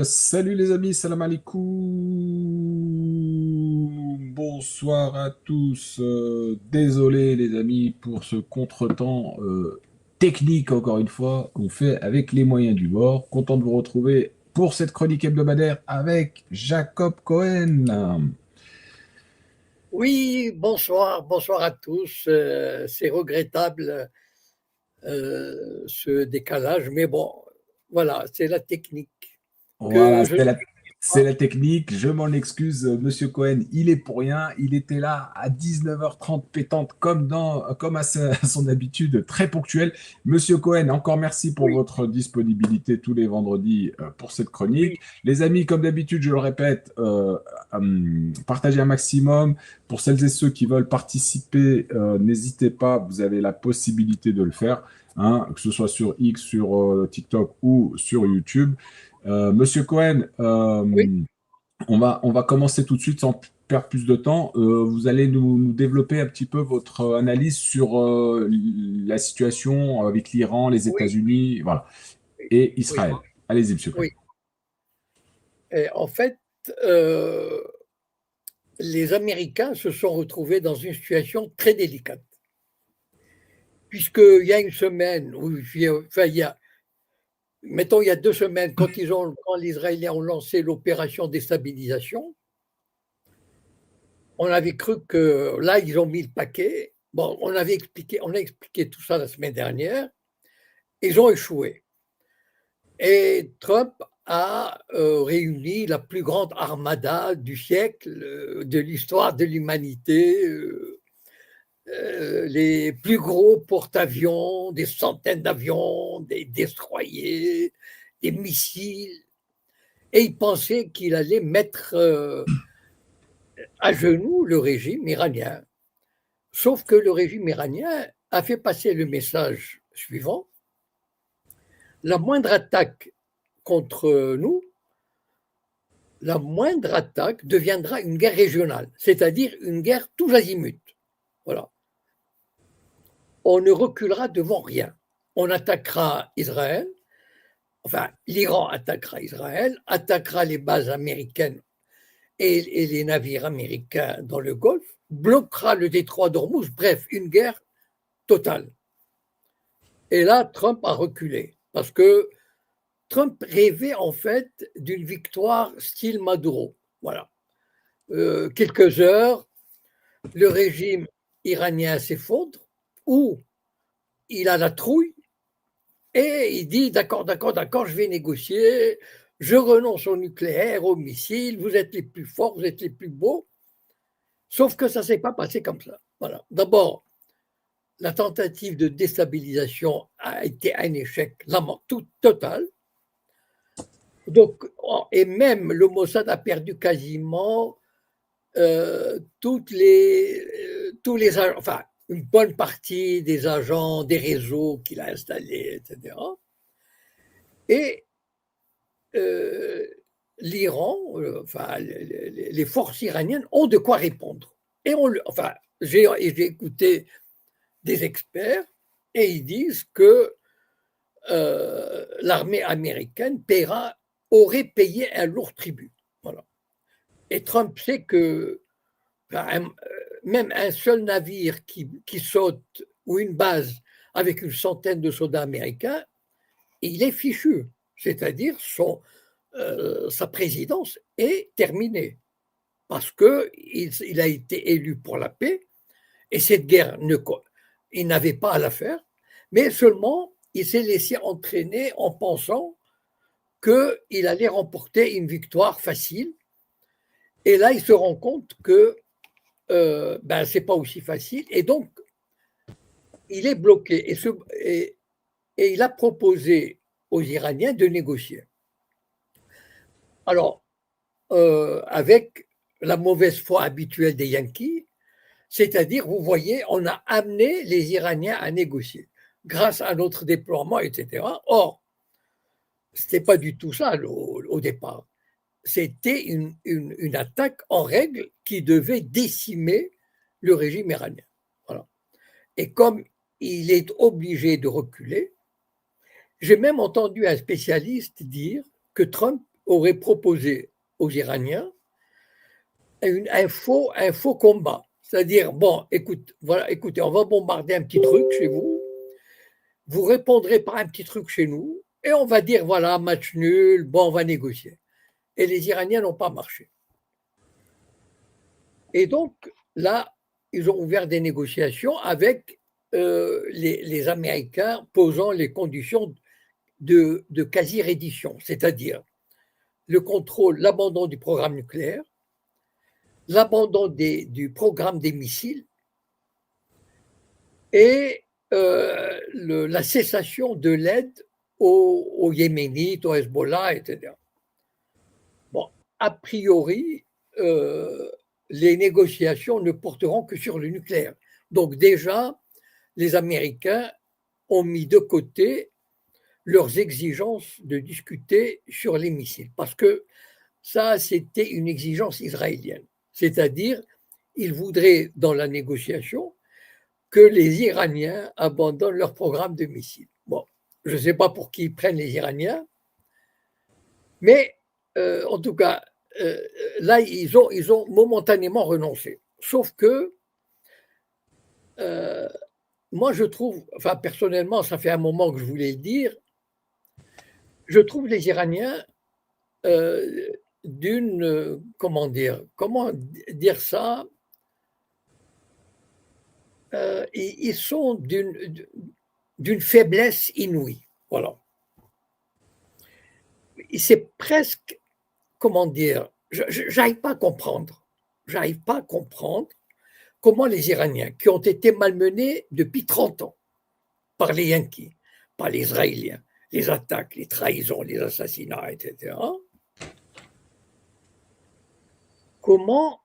Salut les amis, salam alaikum. Bonsoir à tous. Désolé les amis pour ce contretemps technique encore une fois qu'on fait avec les moyens du bord. Content de vous retrouver pour cette chronique hebdomadaire avec Jacob Cohen. Oui, bonsoir, bonsoir à tous. C'est regrettable ce décalage, mais bon, voilà, c'est la technique Voilà, que je ne c'est pas. la technique. Je m'en excuse, Monsieur Cohen. Il est pour rien. Il était là à 19h30 pétante, comme à à son habitude, très ponctuel. Monsieur Cohen, encore merci pour Oui, votre disponibilité tous les vendredis pour cette chronique. oui, Les amis, comme d'habitude, je le répète, partagez un maximum. Pour celles et ceux qui veulent participer, n'hésitez pas. Vous avez la possibilité de le faire, hein, que ce soit sur X, sur TikTok ou sur YouTube. Monsieur Cohen, oui, on va commencer tout de suite sans perdre plus de temps. Vous allez nous développer un petit peu votre analyse sur la situation avec l'Iran, les oui, États-Unis, voilà, oui, et oui, Israël. Allez-y, Monsieur Cohen. oui. Et en fait, euh, les Américains se sont retrouvés dans une situation très délicate, puisqu'il y a une semaine, enfin, mettons, il y a 2 semaines, quand les Israéliens ont lancé l'opération déstabilisation. On avait cru que là, ils ont mis le paquet. Bon, on a expliqué tout ça la semaine dernière. Ils ont échoué. Et Trump a réuni la plus grande armada du siècle, de l'histoire de l'humanité, les plus gros porte-avions, des centaines d'avions, des destroyers, des missiles. Et il pensait qu'il allait mettre à genoux le régime iranien. Sauf que le régime iranien a fait passer le message suivant: la moindre attaque contre nous, la moindre attaque deviendra une guerre régionale, c'est-à-dire une guerre tous azimuts. Voilà. On ne reculera devant rien. On attaquera Israël, enfin l'Iran attaquera Israël, attaquera les bases américaines et les navires américains dans le Golfe, bloquera le détroit d'Ormuz, bref, une guerre totale. Et là, Trump a reculé parce que Trump rêvait en fait d'une victoire style Maduro. Voilà. Quelques heures, le régime iranien s'effondre ou il a la trouille et il dit d'accord, d'accord, d'accord, je vais négocier, je renonce au nucléaire, aux missiles, vous êtes les plus forts, vous êtes les plus beaux. Sauf que ça ne s'est pas passé comme ça. Voilà. D'abord, la tentative de déstabilisation a été un échec tout total. Donc, et même le Mossad a perdu quasiment tous les agents, enfin, une bonne partie des agents, des réseaux qu'il a installés, etc. Et euh, l'Iran, enfin, les forces iraniennes ont de quoi répondre. Et enfin, j'ai écouté des experts et ils disent que l'armée américaine aurait payé un lourd tribut. Voilà. Et Trump sait que enfin, même un seul navire qui saute ou une base avec une centaine de soldats américains, il est fichu. C'est-à-dire sa présidence est terminée parce qu'il a été élu pour la paix et cette guerre, il n'avait pas à la faire, mais seulement il s'est laissé entraîner en pensant qu'il allait remporter une victoire facile. Et là, il se rend compte que ben, c'est pas aussi facile. Et donc, il est bloqué. Et il a proposé aux Iraniens de négocier. Alors, avec la mauvaise foi habituelle des Yankees, c'est-à-dire, vous voyez, on a amené les Iraniens à négocier grâce à notre déploiement, etc. Or, ce n'était pas du tout ça au départ. C'était une attaque en règle qui devait décimer le régime iranien. Voilà. Et comme il est obligé de reculer, j'ai même entendu un spécialiste dire que Trump aurait proposé aux Iraniens un faux combat. C'est-à-dire, bon, écoutez, on va bombarder un petit truc chez vous, vous répondrez par un petit truc chez nous, et on va dire, voilà, match nul, bon, on va négocier. Et les Iraniens n'ont pas marché. Et donc, là, ils ont ouvert des négociations avec les Américains posant les conditions de quasi-reddition, c'est-à-dire le contrôle, l'abandon du programme nucléaire, l'abandon du programme des missiles et la cessation de l'aide aux Yéménites, au Hezbollah, etc. Bon, a priori, les négociations ne porteront que sur le nucléaire. Donc déjà, les Américains ont mis de côté leurs exigences de discuter sur les missiles, parce que ça, c'était une exigence israélienne. C'est-à-dire, ils voudraient, dans la négociation, que les Iraniens abandonnent leur programme de missiles. Bon, je ne sais pas pour qui ils prennent les Iraniens, mais en tout cas, là, ils ont momentanément renoncé. Sauf que, moi, je trouve, enfin, personnellement, ça fait un moment que je voulais le dire, je trouve les Iraniens comment dire ça, ils sont d'une faiblesse inouïe. Voilà. C'est presque, comment dire, j'arrive pas à comprendre. J'arrive pas à comprendre comment les Iraniens, qui ont été malmenés depuis 30 ans par les Yankees, par les Israéliens, les attaques, les trahisons, les assassinats, etc., comment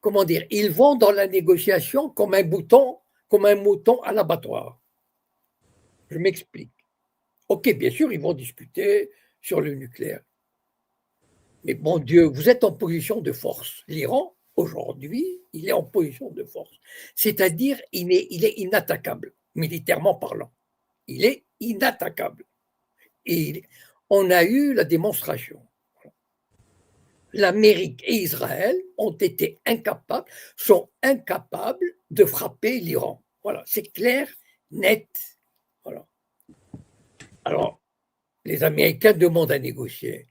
comment dire, ils vont dans la négociation comme un mouton à l'abattoir. Je m'explique. Ok, bien sûr, ils vont discuter sur le nucléaire. Mais bon Dieu, vous êtes en position de force. L'Iran, aujourd'hui, il est en position de force. C'est-à-dire, il est inattaquable, militairement parlant. Il est inattaquable. Et on a eu la démonstration. L'Amérique et Israël sont incapables de frapper l'Iran. Voilà, c'est clair, net. Voilà. Alors, les Américains demandent à négocier,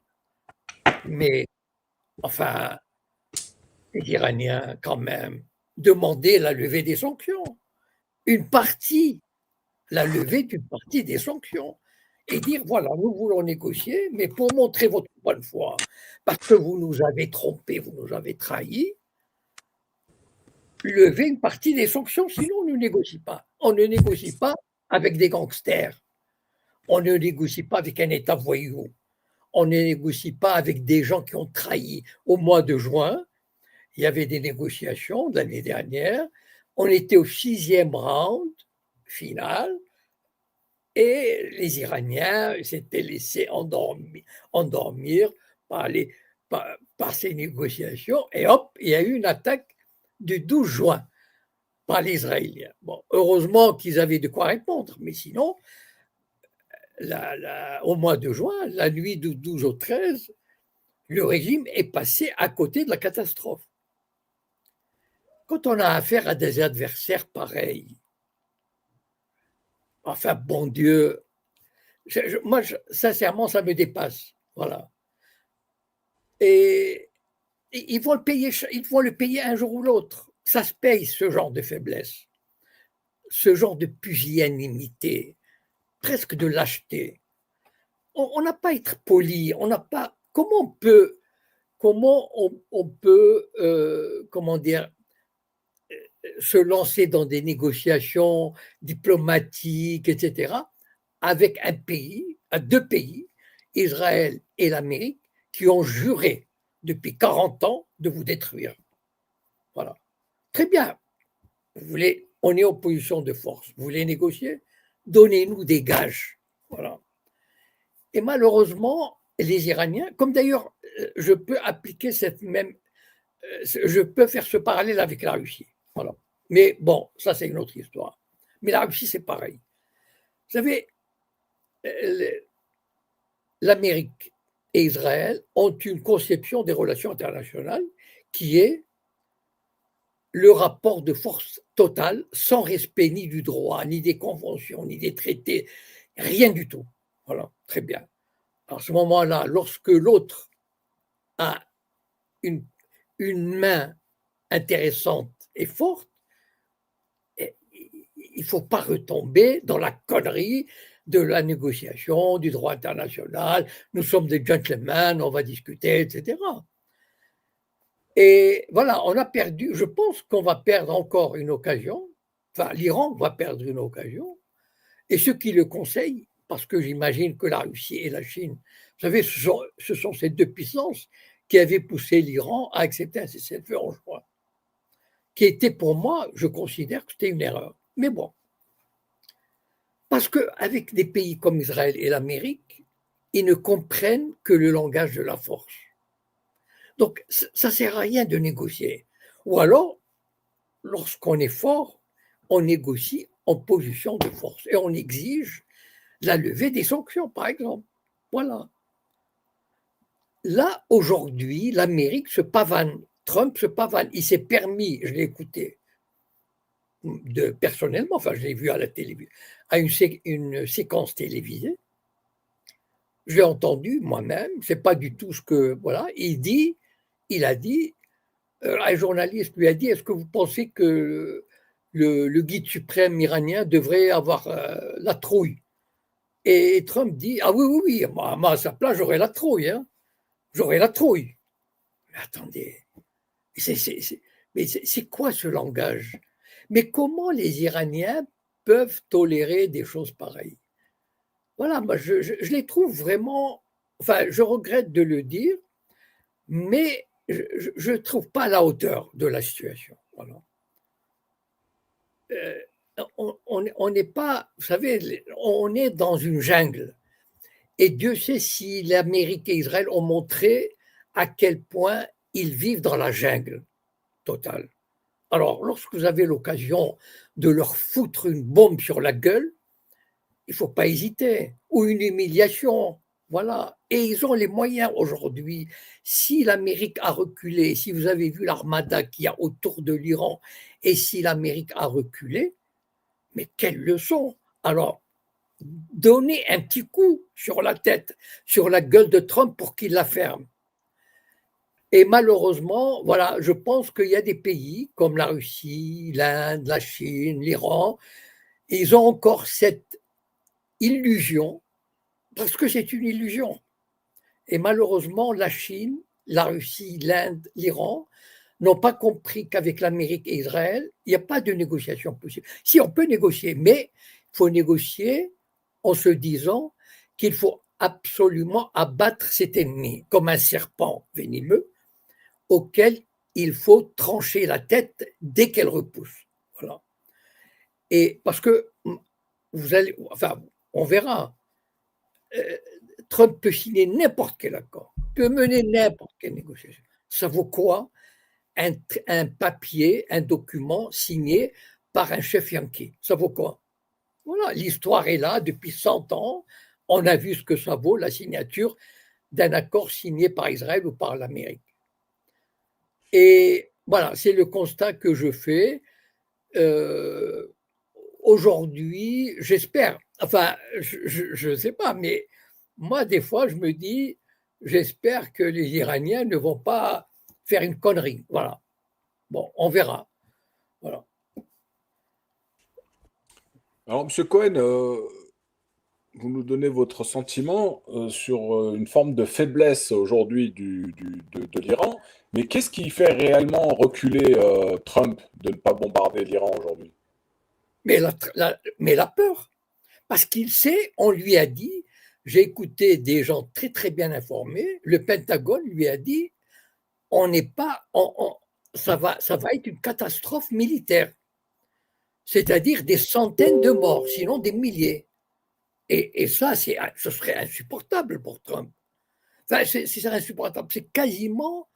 mais enfin, les Iraniens, quand même, demandaient la levée des sanctions. Une partie, la levée d'une partie des sanctions. Et dire, voilà, nous voulons négocier, mais pour montrer votre bonne foi, parce que vous nous avez trompés, vous nous avez trahis, lever une partie des sanctions, sinon on ne négocie pas. On ne négocie pas avec des gangsters. On ne négocie pas avec un État voyou. On ne négocie pas avec des gens qui ont trahi. Au mois de juin, il y avait des négociations de l'année dernière. On était au 6e round final et les Iraniens s'étaient laissés endormir par ces négociations. Et hop, il y a eu une attaque du 12 juin par les Israéliens. Bon, heureusement qu'ils avaient de quoi répondre, mais sinon, au mois de juin, la nuit du 12 au 13, le régime est passé à côté de la catastrophe. Quand on a affaire à des adversaires pareils, enfin, bon Dieu, moi, sincèrement, ça me dépasse. Voilà. Et ils vont le payer un jour ou l'autre. Ça se paye, ce genre de faiblesse, ce genre de pusillanimité, presque de lâcheté. On n'a pas à être poli, on n'a pas. Comment on peut, comment dire, se lancer dans des négociations diplomatiques, etc., avec un pays, à deux pays, Israël et l'Amérique, qui ont juré depuis 40 ans de vous détruire. Voilà. Très bien. On est en position de force. Vous voulez négocier? Donnez-nous des gages. Voilà. Et malheureusement, les Iraniens, comme d'ailleurs, je peux appliquer je peux faire ce parallèle avec la Russie. Voilà. Mais bon, ça c'est une autre histoire. Mais la Russie, c'est pareil. Vous savez, l'Amérique et Israël ont une conception des relations internationales qui est le rapport de force total, sans respect ni du droit, ni des conventions, ni des traités, rien du tout. Voilà, très bien. À ce moment-là, lorsque l'autre a une, une main intéressante et forte, il ne faut pas retomber dans la connerie de la négociation, du droit international. Nous sommes des gentlemen, on va discuter, etc. Et voilà, on a perdu, je pense qu'on va perdre encore une occasion, enfin l'Iran va perdre une occasion, et ceux qui le conseillent, parce que j'imagine que la Russie et la Chine, vous savez, ce sont ces deux puissances qui avaient poussé l'Iran à accepter un cessez-le-feu en juin, qui était pour moi, je considère que c'était une erreur. Mais bon, parce qu'avec des pays comme Israël et l'Amérique, ils ne comprennent que le langage de la force. Donc, ça ne sert à rien de négocier. Ou alors, lorsqu'on est fort, on négocie en position de force et on exige la levée des sanctions, par exemple. Voilà. Là, aujourd'hui, l'Amérique se pavane, Trump se pavane. Il s'est permis, je l'ai écouté personnellement, enfin, je l'ai vu à la télévision, à une séquence télévisée. Je l'ai entendu moi-même, c'est pas du tout ce que. Voilà, il a dit, un journaliste lui a dit, est-ce que vous pensez que le guide suprême iranien devrait avoir la trouille? Et Trump dit, ah oui, oui, oui, moi à sa place, j'aurais la trouille, hein. J'aurais la trouille. Mais attendez, mais c'est quoi ce langage? Mais comment les Iraniens peuvent tolérer des choses pareilles? Voilà, moi je les trouve vraiment, enfin je regrette de le dire, mais je ne trouve pas à la hauteur de la situation. Voilà. On n'est pas, vous savez, on est dans une jungle. Et Dieu sait si l'Amérique et Israël ont montré à quel point ils vivent dans la jungle totale. Alors, lorsque vous avez l'occasion de leur foutre une bombe sur la gueule, il ne faut pas hésiter, ou une humiliation, voilà. Et ils ont les moyens aujourd'hui. Si l'Amérique a reculé, si vous avez vu l'armada qu'il y a autour de l'Iran, et si l'Amérique a reculé, mais quelle leçon! Alors, donnez un petit coup sur la tête, sur la gueule de Trump pour qu'il la ferme. Et malheureusement, voilà, je pense qu'il y a des pays comme la Russie, l'Inde, la Chine, l'Iran, ils ont encore cette illusion, parce que c'est une illusion. Et malheureusement, la Chine, la Russie, l'Inde, l'Iran n'ont pas compris qu'avec l'Amérique et Israël, il n'y a pas de négociation possible. Si on peut négocier, mais il faut négocier en se disant qu'il faut absolument abattre cet ennemi, comme un serpent venimeux, auquel il faut trancher la tête dès qu'elle repousse. Voilà. Et parce que vous allez, enfin, on verra. Trump peut signer n'importe quel accord, peut mener n'importe quelle négociation. Ça vaut quoi un papier, un document signé par un chef yankee? Ça vaut quoi? Voilà, l'histoire est là depuis 100 ans. On a vu ce que ça vaut, la signature d'un accord signé par Israël ou par l'Amérique. Et voilà, c'est le constat que je fais. Aujourd'hui, j'espère, enfin, je ne sais pas, mais moi, des fois, je me dis, j'espère que les Iraniens ne vont pas faire une connerie. Voilà. Bon, on verra. Voilà. Alors, Monsieur Cohen, vous nous donnez votre sentiment sur une forme de faiblesse aujourd'hui de l'Iran, mais qu'est-ce qui fait réellement reculer Trump de ne pas bombarder l'Iran aujourd'hui? Mais la peur, parce qu'il sait, on lui a dit, j'ai écouté des gens très très bien informés, le Pentagone lui a dit, on n'est pas, ça va être une catastrophe militaire, c'est-à-dire des centaines de morts, sinon des milliers. Et ça, ce serait insupportable pour Trump. Enfin, c'est insupportable. C'est quasiment,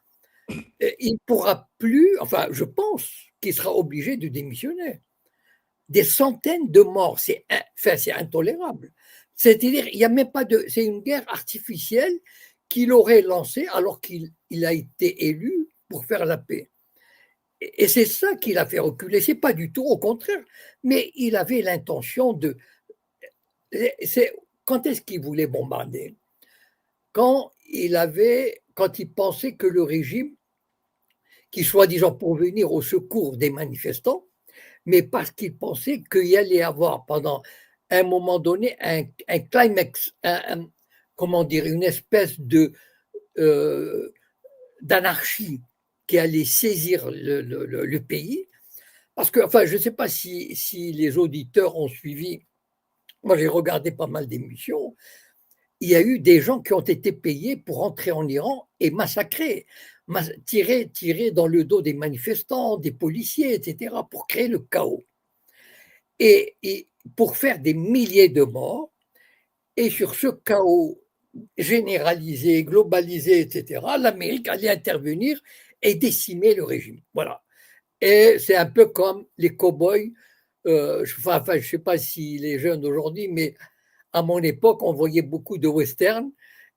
il ne pourra plus, enfin, je pense qu'il sera obligé de démissionner. Des centaines de morts, c'est intolérable. C'est-à-dire, il n'y a même pas de. C'est une guerre artificielle qu'il aurait lancée alors qu'il a été élu pour faire la paix. Et c'est ça qui l'a fait reculer. C'est pas du tout au contraire, mais il avait l'intention de. Quand est-ce qu'il voulait bombarder? Quand il pensait que le régime, qui soi-disant pour venir au secours des manifestants, mais parce qu'il pensait qu'il y allait avoir pendant un moment donné un climax, comment dire, une espèce euh, d'anarchie qui allait saisir le pays. Parce que, enfin, je ne sais pas si les auditeurs ont suivi, moi j'ai regardé pas mal d'émissions, il y a eu des gens qui ont été payés pour entrer en Iran et massacrer, tirer dans le dos des manifestants, des policiers, etc., pour créer le chaos. Et pour faire des milliers de morts, et sur ce chaos généralisé, globalisé, etc., l'Amérique allait intervenir et décimer le régime. Voilà. Et c'est un peu comme les cow-boys. Enfin, je ne sais pas si les jeunes d'aujourd'hui, mais à mon époque, on voyait beaucoup de westerns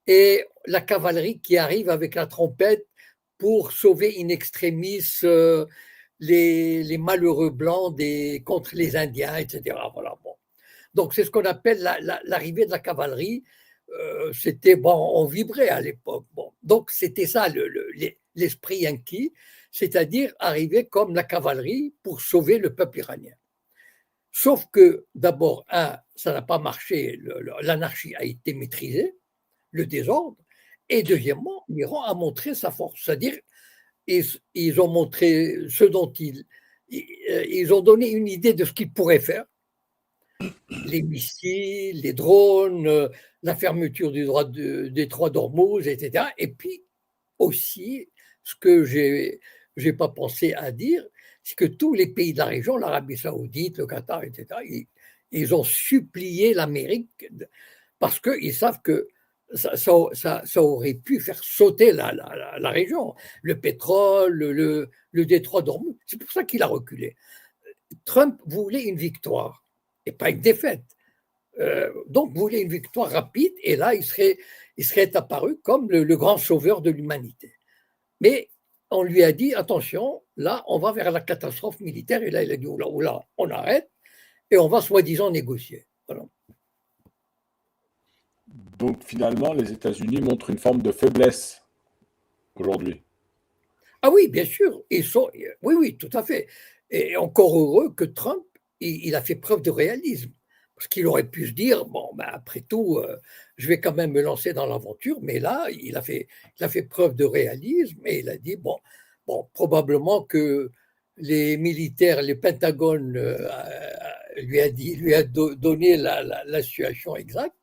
et la cavalerie qui arrive avec la trompette pour sauver in extremis les malheureux blancs contre les Indiens, etc. Voilà, bon. Donc, c'est ce qu'on appelle l'arrivée de la cavalerie. C'était bon, on vibrait à l'époque. Bon. Donc, c'était ça l'esprit yankee, c'est-à-dire arriver comme la cavalerie pour sauver le peuple iranien. Sauf que, d'abord, ça n'a pas marché, l'anarchie a été maîtrisée, le désordre, et deuxièmement, l'Iran a montré sa force, c'est-à-dire ils ont montré ce dont ils ont donné une idée de ce qu'ils pourraient faire, les missiles, les drones, la fermeture du détroit d'Ormuz, etc. Et puis aussi, ce que j'ai pas pensé à dire, c'est que tous les pays de la région, l'Arabie Saoudite, le Qatar, etc., ils ont supplié l'Amérique parce qu'ils savent que ça aurait pu faire sauter la région, le pétrole, le détroit d'Ormuz. C'est pour ça qu'il a reculé. Trump voulait une victoire et pas une défaite. Donc, voulait une victoire rapide et là, il serait apparu comme le grand sauveur de l'humanité. Mais on lui a dit, attention, là, on va vers la catastrophe militaire. Et là, il a dit, oula, oula, on arrête et on va soi-disant négocier. Voilà. Donc finalement, les États-Unis montrent une forme de faiblesse aujourd'hui. Ah oui, bien sûr, oui, oui, tout à fait. Et encore heureux que Trump, il a fait preuve de réalisme. Parce qu'il aurait pu se dire, bon, ben, après tout, je vais quand même me lancer dans l'aventure, mais là, il a fait preuve de réalisme et il a dit, bon probablement que les militaires, les Pentagones lui a donné la situation exacte.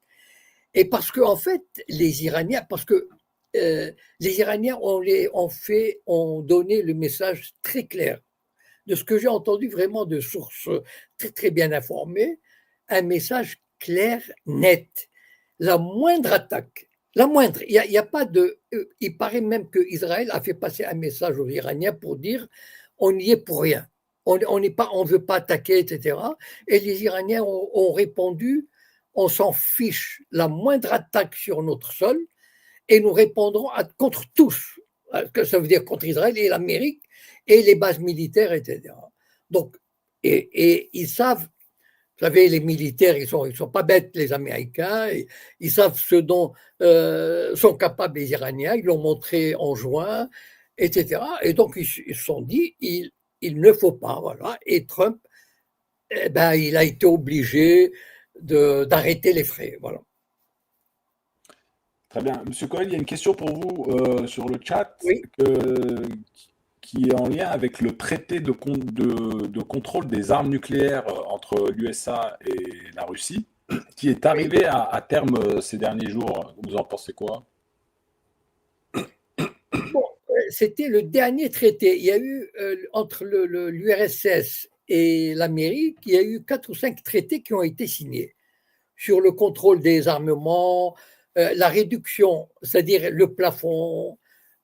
Et parce que, en fait, les Iraniens, parce que les Iraniens ont donné le message très clair. De ce que j'ai entendu vraiment de sources très, très bien informées, un message clair, net. La moindre attaque, la moindre, il y a pas de. Il paraît même qu'Israël a fait passer un message aux Iraniens pour dire on n'y est pour rien. On n'est pas, on veut pas attaquer, etc. Et les Iraniens ont répondu on s'en fiche, la moindre attaque sur notre sol, et nous répondrons contre tous, que ça veut dire contre Israël et l'Amérique et les bases militaires, etc. Donc, et ils savent, vous savez, les militaires, ils sont pas bêtes, les Américains, ils savent ce dont sont capables les Iraniens, ils l'ont montré en juin, etc. Et donc, ils se sont dit, il ne faut pas, voilà. Et Trump, eh ben, il a été obligé d'arrêter les frais, voilà. Très bien. Monsieur Cohen, il y a une question pour vous sur le chat Oui. qui est en lien avec le traité de contrôle des armes nucléaires entre l'USA et la Russie, qui est Oui. arrivé à terme ces derniers jours. Vous en pensez quoi? Bon, c'était le dernier traité. Il y a eu entre l'URSS et l'Amérique, il y a eu 4 ou 5 traités qui ont été signés sur le contrôle des armements, la réduction, c'est-à-dire le plafond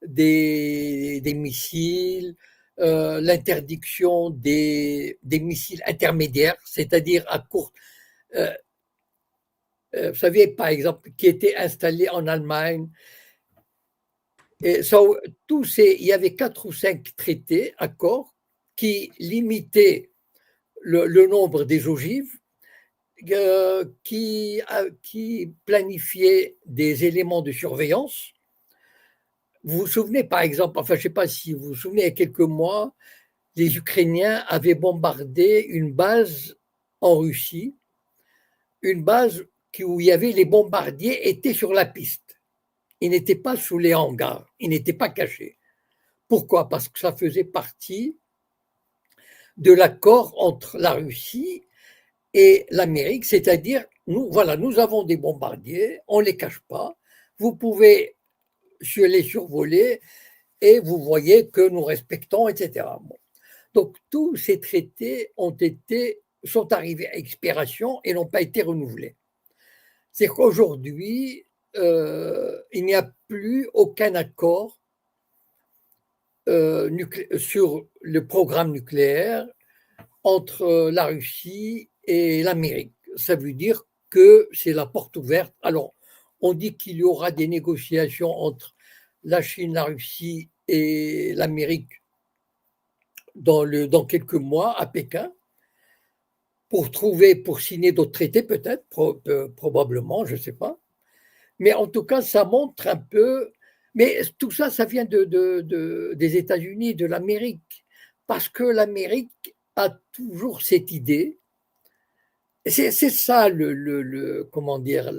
des missiles, l'interdiction des missiles intermédiaires, c'est-à-dire à courte. Euh, vous savez, par exemple, qui étaient installés en Allemagne. Et ça, il y avait 4 ou 5 traités, accords, qui limitaient le nombre des ogives, qui planifiaient des éléments de surveillance. Vous vous souvenez, par exemple, enfin, je ne sais pas si vous vous souvenez, il y a quelques mois, les Ukrainiens avaient bombardé une base en Russie, une base où il y avait les bombardiers étaient sur la piste. Ils n'étaient pas sous les hangars, ils n'étaient pas cachés. Pourquoi? Parce que ça faisait partie de l'accord entre la Russie et l'Amérique, c'est-à-dire, nous, voilà, nous avons des bombardiers, on ne les cache pas, vous pouvez les survoler et vous voyez que nous respectons, etc. Bon. Donc, tous ces traités sont arrivés à expiration et n'ont pas été renouvelés. C'est qu'aujourd'hui, il n'y a plus aucun accord sur le programme nucléaire entre la Russie et l'Amérique. Ça veut dire que c'est la porte ouverte. Alors, on dit qu'il y aura des négociations entre la Chine, la Russie et l'Amérique dans quelques mois à Pékin pour signer d'autres traités, peut-être, probablement, je ne sais pas. Mais en tout cas, ça montre un peu. Mais tout ça, ça vient des États-Unis, de l'Amérique, parce que l'Amérique a toujours cette idée. C'est ça comment dire,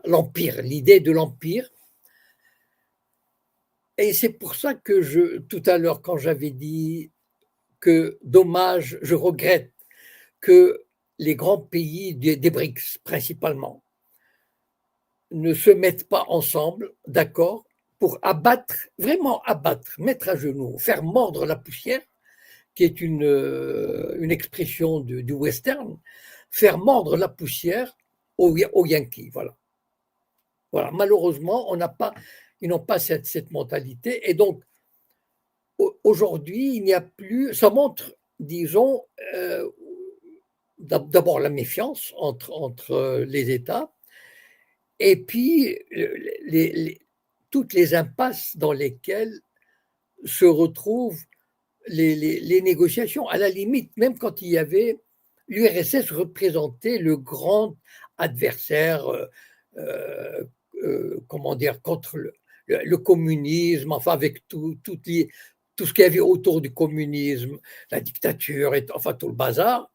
l'empire, l'idée de l'empire. Et c'est pour ça que tout à l'heure, quand j'avais dit que dommage, je regrette que les grands pays des BRICS principalement ne se mettent pas ensemble, d'accord, pour abattre, vraiment abattre, mettre à genoux, faire mordre la poussière, qui est une expression du western, faire mordre la poussière aux Yankees. Voilà. Voilà. Malheureusement, ils n'ont pas cette mentalité. Et donc, aujourd'hui, il n'y a plus. Ça montre, disons, d'abord la méfiance entre les États, et puis toutes les impasses dans lesquelles se retrouvent les négociations. À la limite, même quand il y avait l'URSS représentait le grand adversaire, comment dire, contre le communisme, enfin avec tout ce qu'il y avait autour du communisme, la dictature, enfin tout le bazar.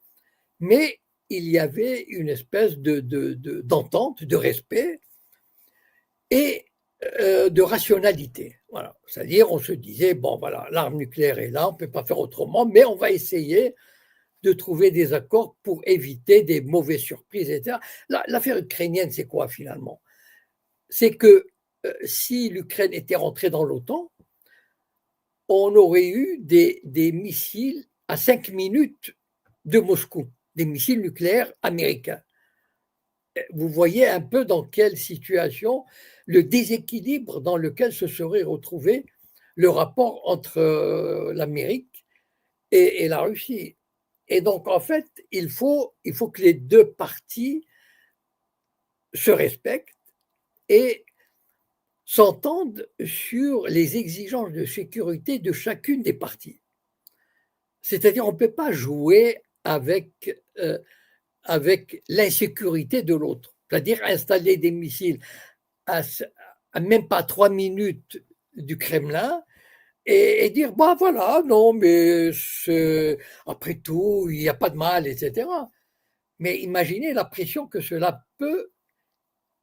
Mais il y avait une espèce d'entente, de respect et de rationalité. Voilà. C'est-à-dire, on se disait, bon, voilà, l'arme nucléaire est là, on ne peut pas faire autrement, mais on va essayer de trouver des accords pour éviter des mauvaises surprises, etc. L'affaire ukrainienne, c'est quoi finalement? C'est que si l'Ukraine était rentrée dans l'OTAN, on aurait eu des missiles à 5 minutes de Moscou, des missiles nucléaires américains. Vous voyez un peu dans quelle situation, le déséquilibre dans lequel se serait retrouvé le rapport entre l'Amérique et la Russie. Et donc, en fait, il faut que les deux parties se respectent et s'entendent sur les exigences de sécurité de chacune des parties. C'est-à-dire, on ne peut pas jouer avec l'insécurité de l'autre. C'est-à-dire installer des missiles à même pas 3 minutes du Kremlin et dire, bah voilà, non, mais après tout, il n'y a pas de mal, etc. Mais imaginez la pression que cela peut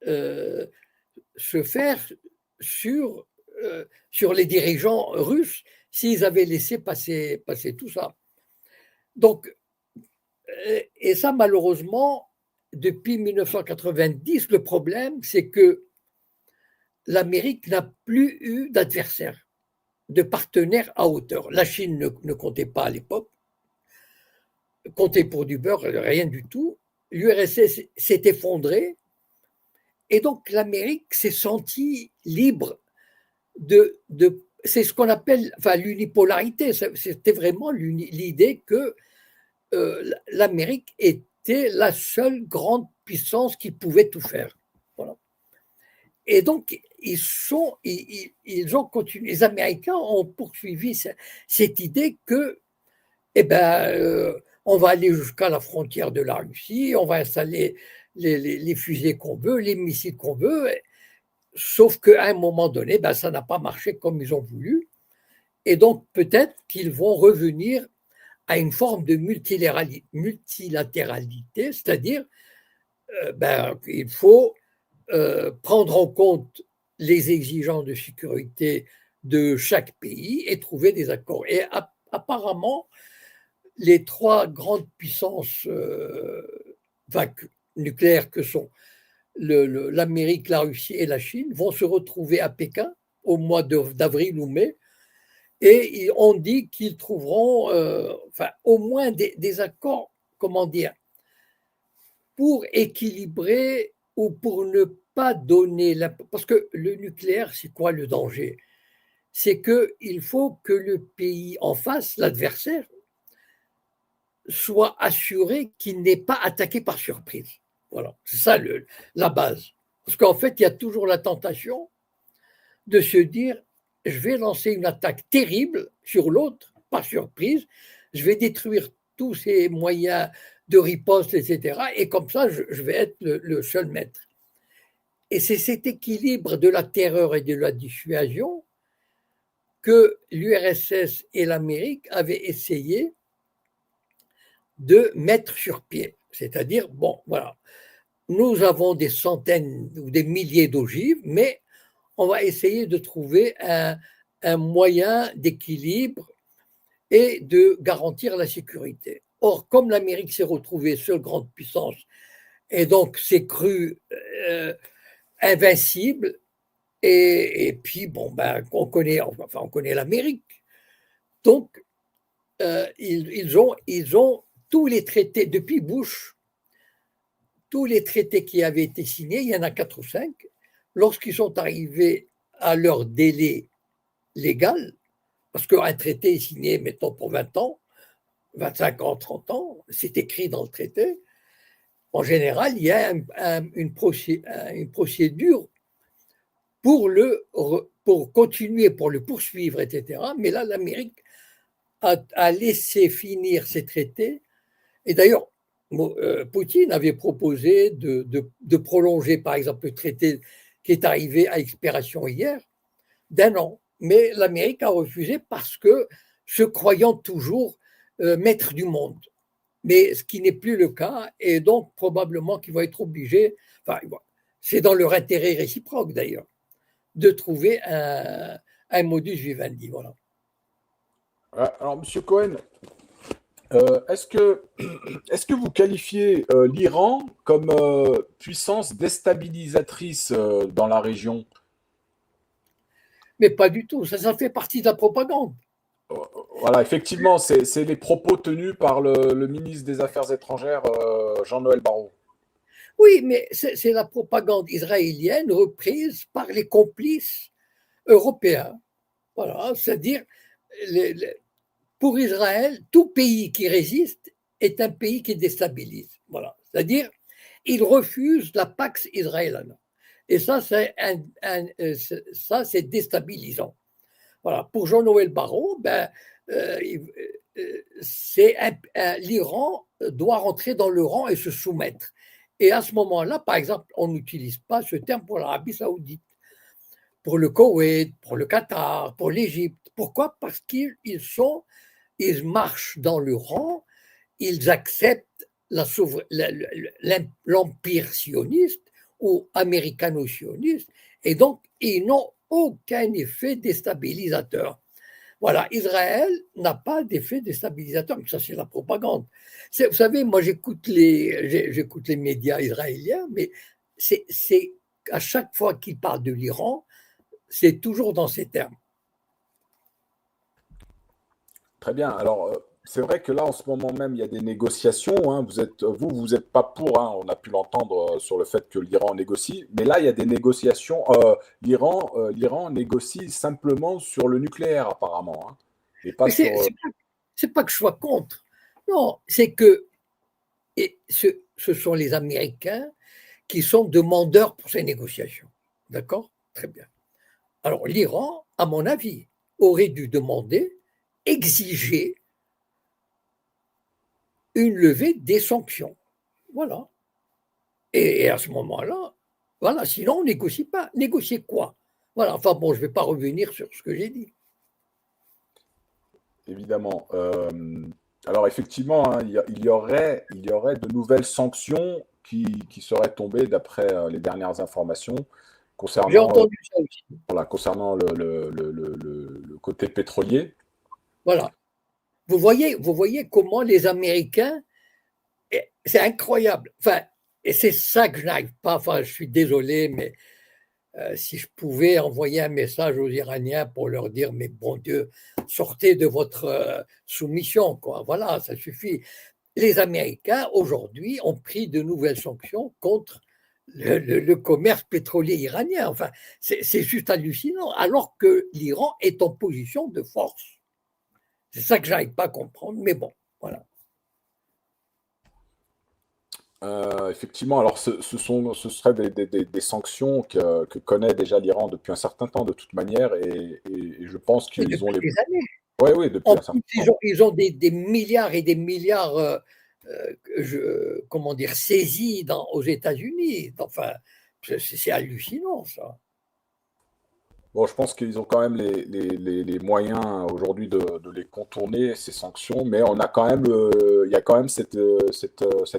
se faire sur les dirigeants russes s'ils avaient laissé passer tout ça. Donc, et ça, malheureusement, depuis 1990, le problème, c'est que l'Amérique n'a plus eu d'adversaire, de partenaire à hauteur. La Chine ne comptait pas à l'époque, comptait pour du beurre, rien du tout. L'URSS s'est effondrée, et donc l'Amérique s'est sentie libre c'est ce qu'on appelle l'unipolarité. C'était vraiment l'idée que l'Amérique était la seule grande puissance qui pouvait tout faire. Et donc, ils ont continué, les Américains ont poursuivi cette idée que, eh ben, on va aller jusqu'à la frontière de la Russie, on va installer les fusées qu'on veut, les missiles qu'on veut, sauf qu'à un moment donné, ben, ça n'a pas marché comme ils ont voulu. Et donc, peut-être qu'ils vont revenir à une forme de multilatéralité, c'est-à-dire ben, il faut prendre en compte les exigences de sécurité de chaque pays et trouver des accords. Et apparemment, les trois grandes puissances nucléaires que sont l'Amérique, la Russie et la Chine vont se retrouver à Pékin au mois d'avril ou mai. Et on dit qu'ils trouveront enfin, au moins des accords, comment dire, pour équilibrer ou pour ne pas donner la... Parce que le nucléaire, c'est quoi le danger? C'est qu'il faut que le pays en face, l'adversaire, soit assuré qu'il n'est pas attaqué par surprise. Voilà, c'est ça la base. Parce qu'en fait, il y a toujours la tentation de se dire, je vais lancer une attaque terrible sur l'autre par surprise, je vais détruire tous ces moyens de riposte, etc. Et comme ça, je vais être le seul maître. Et c'est cet équilibre de la terreur et de la dissuasion que l'URSS et l'Amérique avaient essayé de mettre sur pied. C'est-à-dire, bon, voilà, nous avons des centaines ou des milliers d'ogives, mais on va essayer de trouver un moyen d'équilibre et de garantir la sécurité. Or, comme l'Amérique s'est retrouvée seule grande puissance et donc s'est crue invincible, et puis, bon, ben, on connaît l'Amérique. Donc, ils ont tous les traités, depuis Bush, tous les traités qui avaient été signés, il y en a 4 ou 5, lorsqu'ils sont arrivés à leur délai légal, parce qu'un traité est signé, mettons, pour 20 ans, 25 ans, 30 ans, c'est écrit dans le traité, en général, il y a une procédure pour continuer, pour le poursuivre, etc. Mais là, l'Amérique a laissé finir ces traités. Et d'ailleurs, Poutine avait proposé de prolonger, par exemple, le traité qui est arrivé à expiration hier, d'1 an. Mais l'Amérique a refusé parce que, se croyant toujours maître du monde. Mais ce qui n'est plus le cas, et donc probablement qu'ils vont être obligés, enfin, c'est dans leur intérêt réciproque d'ailleurs, de trouver un modus vivendi. Voilà. Alors, Monsieur Cohen, est-ce que, est-ce que vous qualifiez l'Iran comme puissance déstabilisatrice dans la région? Mais pas du tout, ça fait partie de la propagande. Voilà, effectivement, c'est les propos tenus par le ministre des Affaires étrangères, Jean-Noël Barrot. Oui, mais c'est la propagande israélienne reprise par les complices européens. Voilà, c'est-à-dire, pour Israël, tout pays qui résiste est un pays qui déstabilise. Voilà, c'est-à-dire, il refuse la Pax Israélienne. Et ça, c'est déstabilisant. Voilà. Pour Jean-Noël Barrot, ben, l'Iran doit rentrer dans le rang et se soumettre. Et à ce moment-là, par exemple, on n'utilise pas ce terme pour l'Arabie saoudite, pour le Koweït, pour le Qatar, pour l'Égypte. Pourquoi? Parce ils marchent dans le rang, ils acceptent l'empire sioniste ou américano-sioniste, et donc ils n'ont aucun effet déstabilisateur. Voilà, Israël n'a pas d'effet déstabilisateur, mais ça c'est la propagande. Vous savez, moi j'écoute les médias israéliens, mais c'est à chaque fois qu'ils parlent de l'Iran, c'est toujours dans ces termes. Très bien. Alors, c'est vrai que là, en ce moment même, il y a des négociations, hein. Vous êtes pas pour, hein. On a pu l'entendre sur le fait que l'Iran négocie. Mais là, il y a des négociations. L'Iran négocie simplement sur le nucléaire, apparemment, hein, et pas Mais sur. c'est pas que je sois contre. Non, c'est que ce sont les Américains qui sont demandeurs pour ces négociations. D'accord? Très bien. Alors, l'Iran, à mon avis, aurait dû demander, exiger une levée des sanctions. Voilà. Et à ce moment-là, voilà, sinon on ne négocie pas. Négocier quoi? Voilà, enfin bon, je ne vais pas revenir sur ce que j'ai dit. Évidemment. Alors effectivement, hein, il y aurait de nouvelles sanctions qui seraient tombées d'après les dernières informations J'ai concernant, entendu ça aussi. voilà, concernant le côté pétrolier. Voilà. Vous voyez comment les Américains, c'est incroyable. Enfin, et c'est ça que je n'arrive pas. Enfin, je suis désolé, mais si je pouvais envoyer un message aux Iraniens pour leur dire, mais bon Dieu, sortez de votre soumission, quoi. Voilà, ça suffit. Les Américains, aujourd'hui, ont pris de nouvelles sanctions contre le commerce pétrolier iranien. Enfin, c'est juste hallucinant, alors que l'Iran est en position de force. C'est ça que j'arrive pas à comprendre, mais bon, voilà. Effectivement, alors ce seraient des sanctions que connaît déjà l'Iran depuis un certain temps de toute manière, et je pense Et qu'ils ont depuis les... des années. Oui, oui, depuis En un certain plus, temps. ils ont des milliards et des milliards, comment dire, saisis aux États-Unis. Enfin, c'est hallucinant, ça. Bon, je pense qu'ils ont quand même les moyens aujourd'hui de les contourner, ces sanctions, mais on a quand même, il y a quand même cette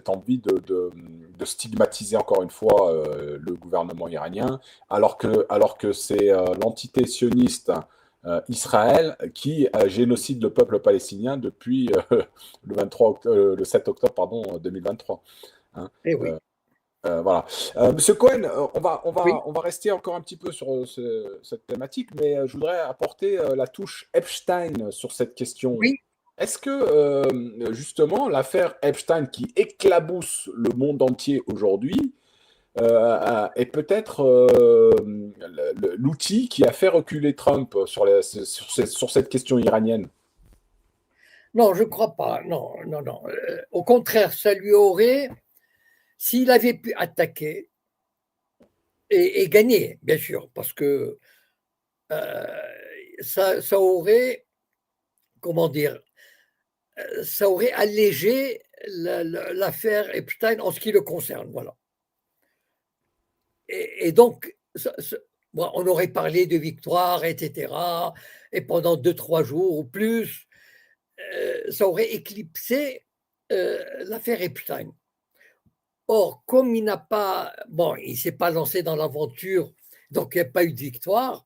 envie de stigmatiser encore une fois le gouvernement iranien, alors que c'est l'entité sioniste Israël qui génocide le peuple palestinien depuis le 7 octobre pardon, 2023. Hein. Eh oui, Voilà. Monsieur Cohen, oui, on va rester encore un petit peu sur cette thématique, mais je voudrais apporter la touche Epstein sur cette question. oui. Est-ce que justement l'affaire Epstein qui éclabousse le monde entier aujourd'hui est peut-être l'outil qui a fait reculer Trump sur cette question iranienne? Non, je ne crois pas. Non, non, non. Au contraire, ça lui aurait, s'il avait pu attaquer et gagner, bien sûr, parce que euh, ça aurait, comment dire, ça aurait allégé l'affaire Epstein en ce qui le concerne. Voilà. Et donc, bon, on aurait parlé de victoire, etc. Et pendant 2, 3 jours ou plus, ça aurait éclipsé l'affaire Epstein. Or, comme il n'a pas, bon, il ne s'est pas lancé dans l'aventure, donc il n'y a pas eu de victoire,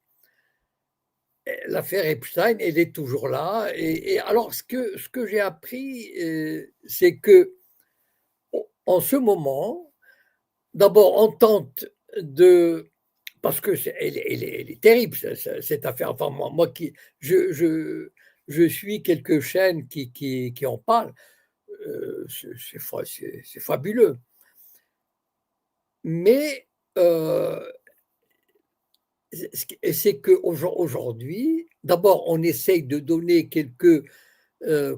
l'affaire Epstein, elle est toujours là. Et alors, ce que j'ai appris, c'est que en ce moment, d'abord, on tente de, parce que elle est terrible, cette affaire. Enfin, moi qui, je suis quelques chaînes qui en parlent, c'est fabuleux. Mais c'est qu'aujourd'hui, d'abord, on essaye de donner quelques,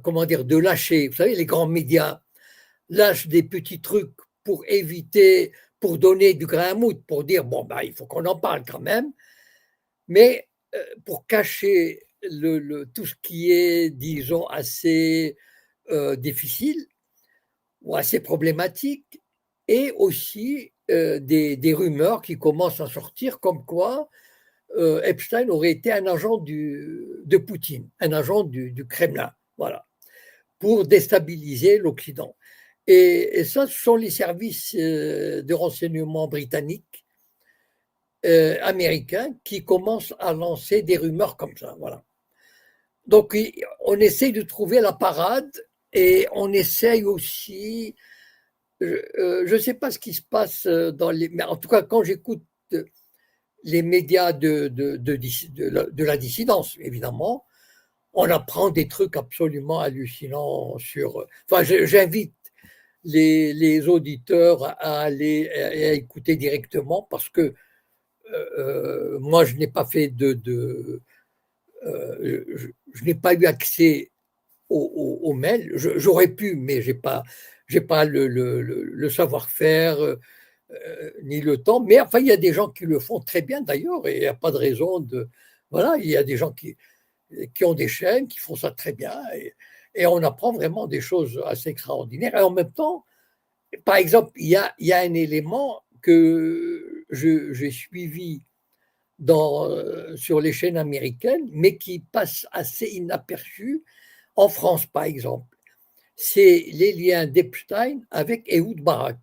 comment dire, de lâcher. Vous savez, les grands médias lâchent des petits trucs pour éviter, pour donner du grain à moudre, pour dire, bon, bah, il faut qu'on en parle quand même, mais pour cacher tout ce qui est, disons, assez difficile ou assez problématique, et aussi des rumeurs qui commencent à sortir comme quoi Epstein aurait été un agent de Poutine, un agent du Kremlin, voilà, pour déstabiliser l'Occident. Et ça, ce sont les services de renseignement britanniques, américains, qui commencent à lancer des rumeurs comme ça, voilà. Donc, on essaye de trouver la parade et on essaye aussi, je ne sais pas ce qui se passe dans les, mais en tout cas, quand j'écoute les médias de la dissidence, évidemment, on apprend des trucs absolument hallucinants sur. Enfin, j'invite les auditeurs à aller à écouter directement parce que moi, je n'ai pas fait je n'ai pas eu accès aux mails. J'aurais pu, mais j'ai pas le savoir-faire. ni le temps, mais enfin, il y a des gens qui le font très bien d'ailleurs, et il n'y a pas de raison de. Voilà, il y a des gens qui ont des chaînes, qui font ça très bien, et on apprend vraiment des choses assez extraordinaires. Et en même temps, par exemple, il y a un élément que j'ai suivi sur les chaînes américaines, mais qui passe assez inaperçu en France, par exemple. C'est les liens d'Epstein avec Ehud Barak.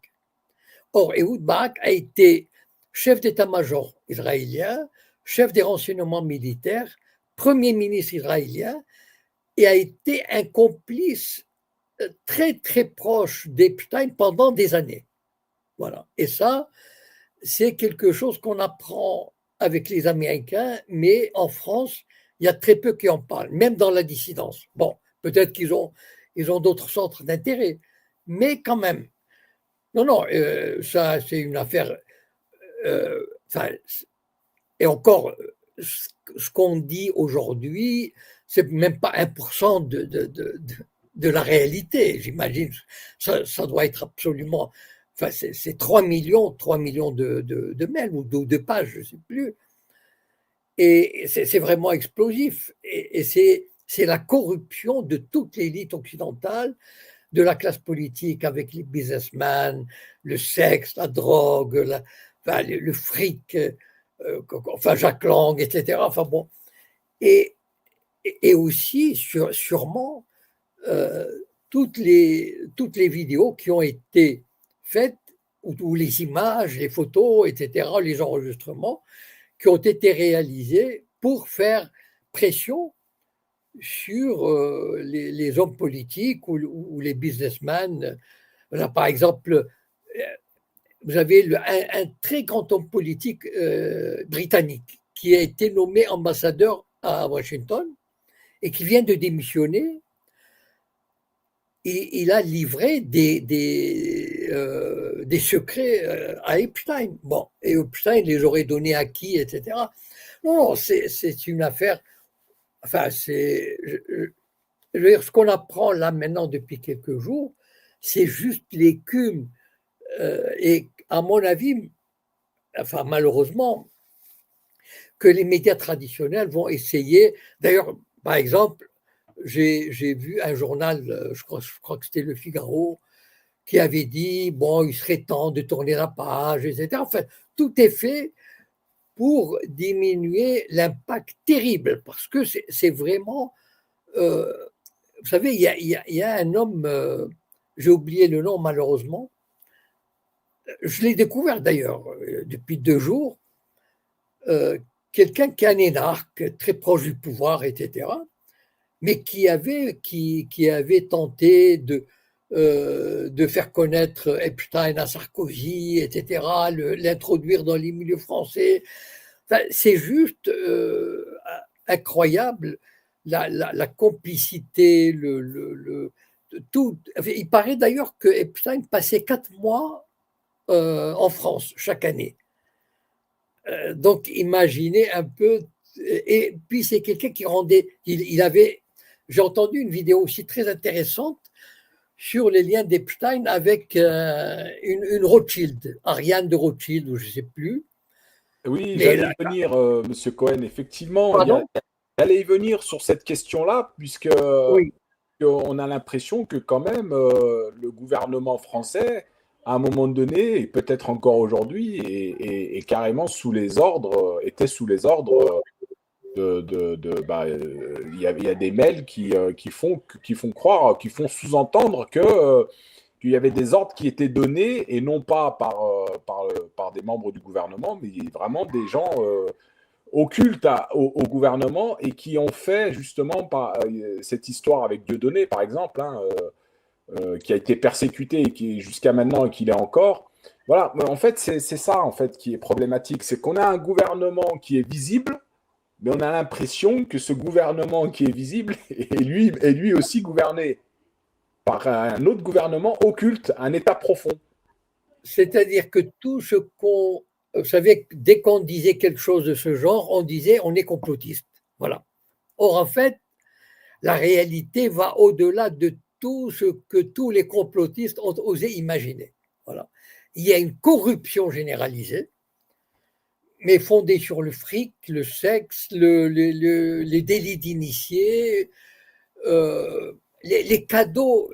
Or, Ehud Barak a été chef d'état-major israélien, chef des renseignements militaires, premier ministre israélien, et a été un complice très très proche d'Epstein pendant des années. Voilà. Et ça, c'est quelque chose qu'on apprend avec les Américains, mais en France, il y a très peu qui en parlent, même dans la dissidence. Bon, peut-être qu'ils ont d'autres centres d'intérêt, mais quand même. Non, non, ça, c'est une affaire. Enfin, et encore, ce qu'on dit aujourd'hui, c'est même pas 1% de la réalité, j'imagine. Ça doit être absolument. Enfin, c'est 3 millions de mails ou de pages, je ne sais plus. Et c'est vraiment explosif. Et c'est la corruption de toute l'élite occidentale, de la classe politique avec les businessmen, le sexe, la drogue, enfin, le fric, enfin Jacques Lang, etc. Enfin bon. Et, et aussi, sûrement, euh, toutes les vidéos qui ont été faites, ou les images, les photos, etc., les enregistrements, qui ont été réalisés pour faire pression sur les hommes politiques ou les businessmen. Voilà, par exemple, vous avez un très grand homme politique britannique qui a été nommé ambassadeur à Washington et qui vient de démissionner. Et il a livré des secrets à Epstein. Bon, et Epstein les aurait donnés à qui, etc. Non, c'est une affaire. Enfin, je veux dire, ce qu'on apprend là maintenant depuis quelques jours, c'est juste l'écume. Et à mon avis, enfin malheureusement, que les médias traditionnels vont essayer. D'ailleurs, par exemple, j'ai vu un journal, je crois que c'était Le Figaro, qui avait dit, bon, il serait temps de tourner la page, etc. Enfin, tout est fait pour diminuer l'impact terrible, parce que c'est vraiment. euh, Vous savez, il y a un homme, j'ai oublié le nom malheureusement, je l'ai découvert d'ailleurs depuis 2 jours, euh, quelqu'un qui est un énarque, très proche du pouvoir, etc., mais qui avait tenté de faire connaître Epstein à Sarkozy, etc., l'introduire dans les milieux français. Enfin, c'est juste incroyable la complicité, tout. Enfin, il paraît d'ailleurs que Epstein passait 4 mois en France chaque année. Donc, imaginez un peu. Et puis, c'est quelqu'un qui rendait. Il avait. J'ai entendu une vidéo aussi très intéressante sur les liens d'Epstein avec une Rothschild, Ariane de Rothschild, ou je ne sais plus. Oui, Mais j'allais y venir, Monsieur Cohen. Effectivement, pardon? j'allais y venir sur cette question-là, puisque Oui. on a l'impression que quand même le gouvernement français, à un moment donné, et peut-être encore aujourd'hui, est carrément sous les ordres, était sous les ordres il y a des mails qui font croire, qui font sous-entendre qu'il y avait des ordres qui étaient donnés et non pas par des membres du gouvernement, mais vraiment des gens occultes au gouvernement et qui ont fait justement cette histoire avec Dieudonné, par exemple, hein, qui a été persécuté et qui jusqu'à maintenant et qui l'est encore. Voilà, en fait, c'est ça en fait qui est problématique, c'est qu'on a un gouvernement qui est visible, mais on a l'impression que ce gouvernement qui est visible est lui aussi gouverné par un autre gouvernement occulte, un État profond. C'est-à-dire que tout ce qu'on. Vous savez, dès qu'on disait quelque chose de ce genre, on disait on est complotiste. Voilà. Or, en fait, la réalité va au-delà de tout ce que tous les complotistes ont osé imaginer. Voilà. il y a une corruption généralisée, mais fondée sur le fric, le sexe, les délits d'initiés, les cadeaux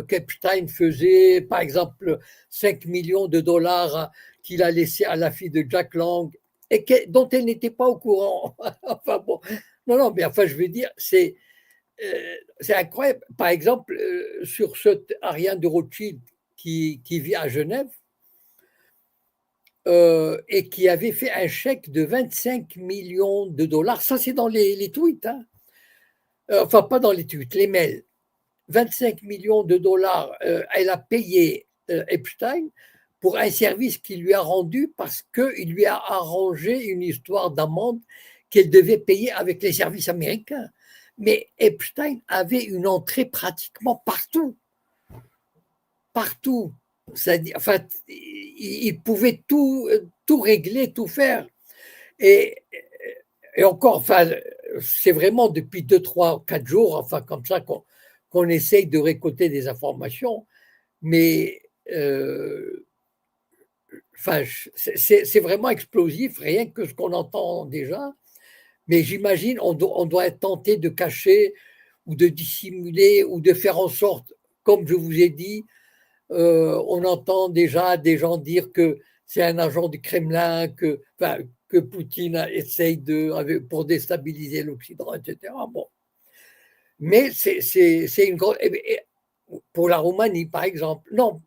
qu'Epstein faisait, par exemple 5 millions de dollars qu'il a laissé à la fille de Jack Lang et dont elle n'était pas au courant. Enfin bon, non, mais enfin je veux dire, c'est incroyable. Par exemple, sur ce Ariane de Rothschild qui vit à Genève, et qui avait fait un chèque de 25 millions de dollars. Ça, c'est dans les tweets. Hein. Enfin, pas dans les tweets, les mails. 25 millions de dollars, elle a payé Epstein pour un service qu'il lui a rendu parce qu'il lui a arrangé une histoire d'amende qu'elle devait payer avec les services américains. Mais Epstein avait une entrée pratiquement partout. Partout. Enfin, il pouvait tout régler, tout faire. Et encore, enfin, c'est vraiment depuis 2, 3, 4 jours, enfin, comme ça, qu'on essaye de récolter des informations. Mais enfin, c'est vraiment explosif, rien que ce qu'on entend déjà. Mais j'imagine on doit être tenté de cacher ou de dissimuler ou de faire en sorte, comme je vous ai dit, on entend déjà des gens dire que c'est un agent du Kremlin, que Poutine essaye pour déstabiliser l'Occident, etc. Bon. Mais c'est une grosse. Pour la Roumanie, par exemple. Non,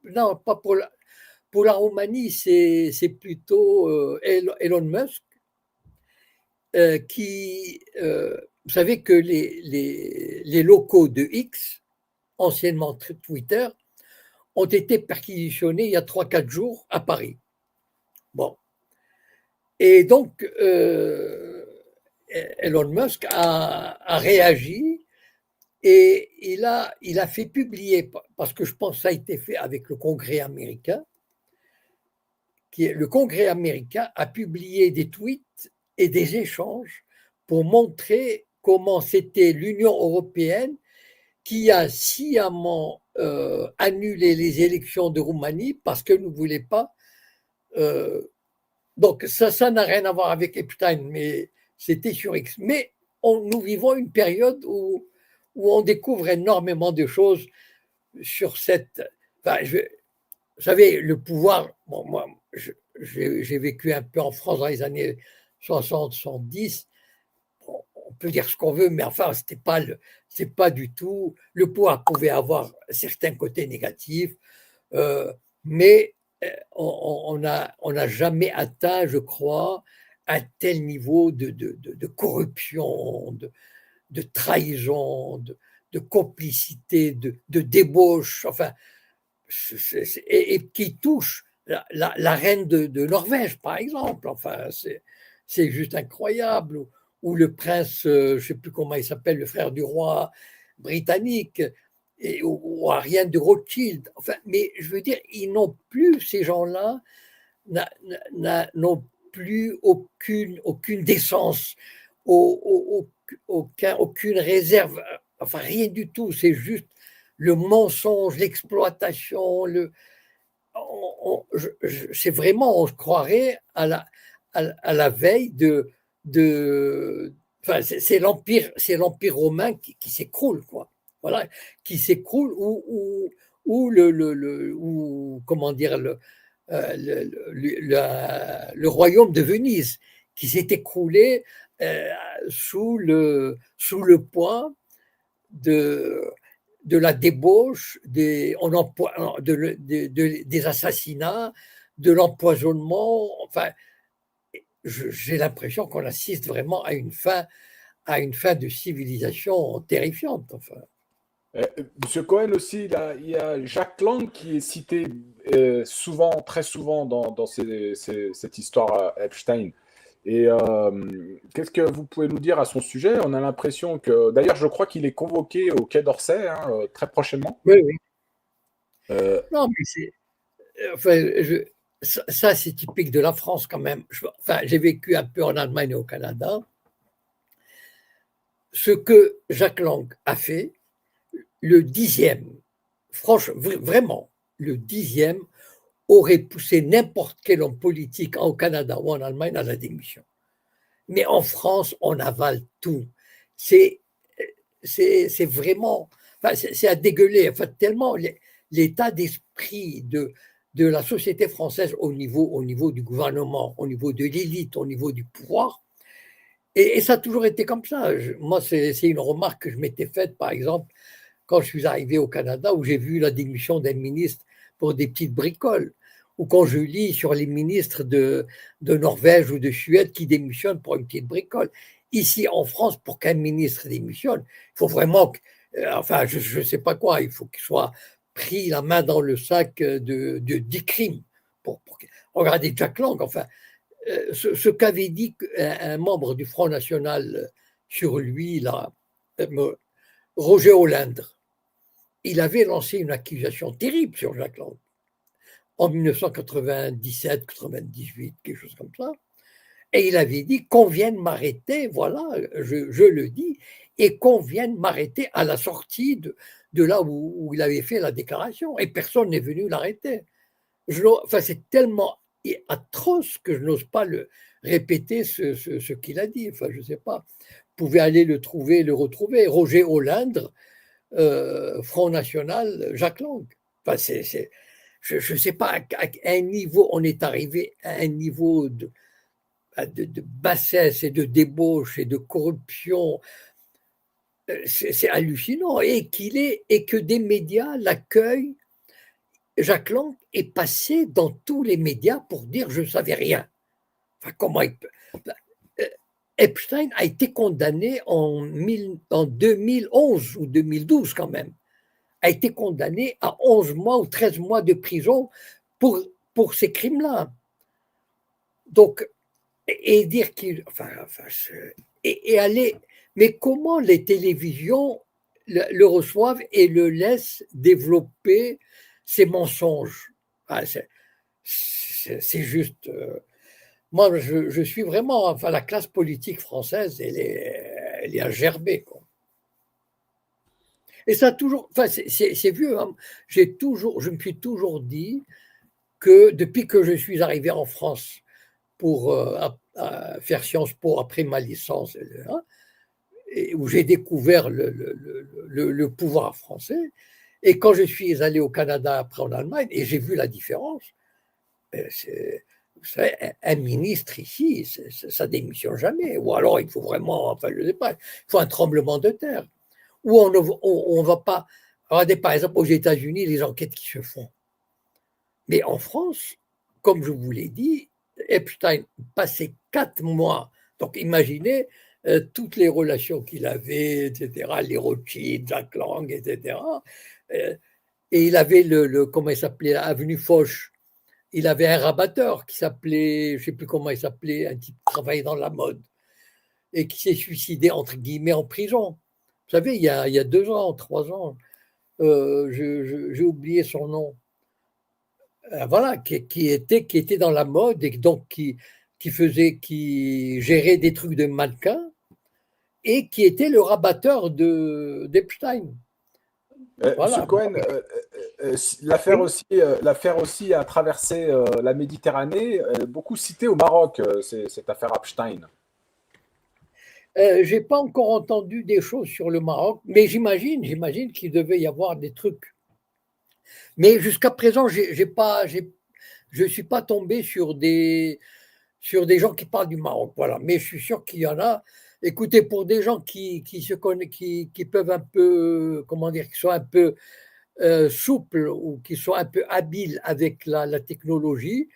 pas pour la Roumanie, c'est plutôt Elon Musk qui. Vous savez que les locaux de X, anciennement Twitter, ont été perquisitionnés il y a 3-4 jours à Paris. Bon. Et donc, Elon Musk a réagi et il a fait publier, parce que je pense que ça a été fait avec le Congrès américain, le Congrès américain a publié des tweets et des échanges pour montrer comment c'était l'Union européenne qui a sciemment annulé les élections de Roumanie parce qu'elle ne voulait pas. Donc ça n'a rien à voir avec Epstein, mais c'était sur X. Mais nous vivons une période où on découvre énormément de choses sur cette. Enfin, vous savez, le pouvoir. Bon, moi, j'ai vécu un peu en France dans les années 60, 70. On peut dire ce qu'on veut, mais enfin, c'est pas du tout. Le pouvoir pouvait avoir certains côtés négatifs, mais on n'a jamais atteint, je crois, un tel niveau de corruption, de trahison, de complicité, de débauche, enfin, et qui touche la reine de Norvège, par exemple. Enfin, c'est juste incroyable. Ou le prince, je ne sais plus comment il s'appelle, le frère du roi britannique, ou Ariane de Rothschild. Enfin, mais je veux dire, ils n'ont plus, ces gens-là, n'ont plus aucune décence, aucune réserve, enfin rien du tout. C'est juste le mensonge, l'exploitation, c'est vraiment, on se croirait à la veille enfin, c'est l'empire romain qui s'écroule, quoi. Voilà, qui s'écroule ou comment dire le royaume de Venise qui s'est écroulé sous le poids de la débauche, des assassinats, de l'empoisonnement. Enfin, j'ai l'impression qu'on assiste vraiment à une fin de civilisation terrifiante. Enfin. Monsieur Cohen aussi, il y a Jacques Lang qui est cité souvent, très souvent dans cette histoire Epstein. Et qu'est-ce que vous pouvez nous dire à son sujet? On a l'impression que, d'ailleurs, je crois qu'il est convoqué au Quai d'Orsay hein, très prochainement. Oui, oui. Euh, Non, mais enfin, ça c'est typique de la France quand même. Enfin, j'ai vécu un peu en Allemagne et au Canada. Ce que Jacques Lang a fait, le 10e, franchement, vraiment, le 10e, aurait poussé n'importe quel homme politique au Canada ou en Allemagne à la démission. Mais en France, on avale tout. C'est vraiment, enfin, c'est à dégueuler. Enfin, tellement l'état d'esprit de la société française au niveau du gouvernement, au niveau de l'élite, au niveau du pouvoir. Et ça a toujours été comme ça. Moi, c'est une remarque que je m'étais faite, par exemple, quand je suis arrivé au Canada, où j'ai vu la démission d'un ministre pour des petites bricoles, ou quand je lis sur les ministres de Norvège ou de Suède qui démissionnent pour une petite bricole. Ici, en France, pour qu'un ministre démissionne, il faut vraiment, enfin, je ne sais pas quoi, il faut qu'il soit pris la main dans le sac de 10 crimes. Regardez Jack Lang, enfin, ce qu'avait dit un membre du Front National sur lui, là, Roger Hollande, il avait lancé une accusation terrible sur Jack Lang en 1997-98, quelque chose comme ça. Et il avait dit qu'on vienne m'arrêter, voilà, je le dis, et qu'on vienne m'arrêter à la sortie de là où il avait fait la déclaration. Et personne n'est venu l'arrêter. Enfin, c'est tellement atroce que je n'ose pas le répéter ce qu'il a dit. Enfin, je ne sais pas. Vous pouvez aller le trouver, le retrouver. Roger Hollande, Front National, Jack Lang. Enfin, je ne sais pas à un niveau, on est arrivé à un niveau de bassesse et de débauche et de corruption. C'est hallucinant. Et que des médias l'accueillent. Jack Lang est passé dans tous les médias pour dire je ne savais rien. Enfin, comment il peut. Epstein a été condamné en 2011 ou 2012 quand même. A été condamné à 11 mois ou 13 mois de prison pour ces crimes-là. Donc, et dire qu'il. Et aller. Mais comment les télévisions le reçoivent et le laissent développer ces mensonges? C'est juste. Moi, je suis vraiment. Enfin, la classe politique française, elle est à gerber, quoi. Et ça a toujours. Enfin, c'est vieux. Hein. Je me suis toujours dit que depuis que je suis arrivé en France pour à faire Sciences Po après ma licence, hein, et où j'ai découvert le pouvoir français, et quand je suis allé au Canada après en Allemagne, et j'ai vu la différence, vous savez, un ministre ici, ça démissionne jamais. Ou alors il faut vraiment, enfin je ne sais pas, il faut un tremblement de terre. Ou on ne va pas. Regardez par exemple aux États-Unis les enquêtes qui se font. Mais en France, comme je vous l'ai dit, Epstein passait 4 mois. Donc imaginez toutes les relations qu'il avait, etc., les Rothschild, Jack Lang, etc. Et il avait comment il s'appelait, Avenue Foch. Il avait un rabatteur qui s'appelait, je ne sais plus comment il s'appelait, un type qui travaillait dans la mode et qui s'est suicidé, entre guillemets, en prison. Vous savez, il y a 2 ans, 3 ans, j'ai oublié son nom. Voilà, qui était dans la mode et donc qui gérait des trucs de mannequin et qui était le rabatteur d'Epstein. Monsieur Voilà. Cohen, l'affaire aussi a traversé la Méditerranée, beaucoup citée au Maroc, cette affaire Epstein. J'ai pas encore entendu des choses sur le Maroc, mais j'imagine qu'il devait y avoir des trucs. Mais jusqu'à présent, je suis pas tombé sur des gens qui parlent du Maroc. Voilà. Mais je suis sûr qu'il y en a. Écoutez, pour des gens qui se connaissent, qui peuvent un peu, comment dire, qui sont un peu souples ou qui sont un peu habiles avec la technologie,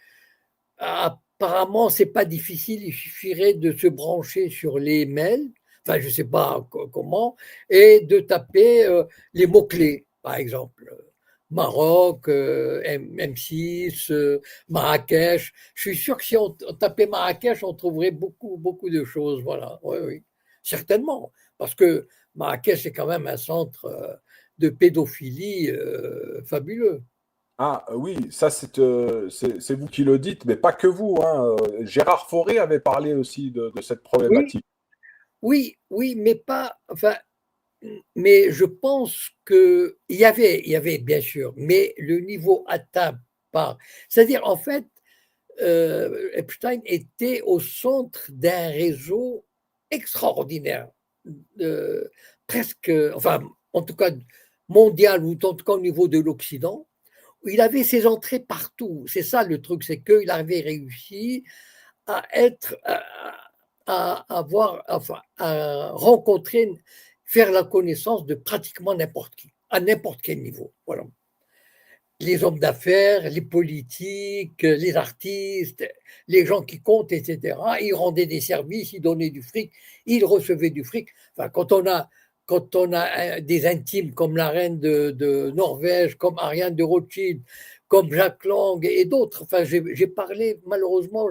apparemment, c'est pas difficile. Il suffirait de se brancher sur les mails, enfin, je sais pas comment, et de taper les mots-clés, par exemple. Maroc, M6, Marrakech. Je suis sûr que si on tapait Marrakech, on trouverait beaucoup, beaucoup de choses. Voilà, oui, oui, certainement. Parce que Marrakech est quand même un centre de pédophilie fabuleux. Ah oui, ça c'est vous qui le dites, mais pas que vous. Hein. Gérard Fauré avait parlé aussi de cette Oui, problématique. oui, oui, mais pas. Enfin, mais je pense qu'il y avait bien sûr, mais le niveau atteint C'est-à-dire, en fait, Epstein était au centre d'un réseau extraordinaire, presque, enfin, en tout cas mondial, ou en tout cas au niveau de l'Occident, où il avait ses entrées partout. C'est ça le truc, c'est qu'il avait réussi à être, à avoir, enfin, à rencontrer, faire la connaissance de pratiquement n'importe qui, à n'importe quel niveau. Voilà. Les hommes d'affaires, les politiques, les artistes, les gens qui comptent, etc. Ils rendaient des services, ils donnaient du fric, ils recevaient du fric. Enfin, quand on a des intimes comme la reine de Norvège, comme Ariane de Rothschild, comme Jacques Lang et d'autres, enfin, j'ai parlé, malheureusement,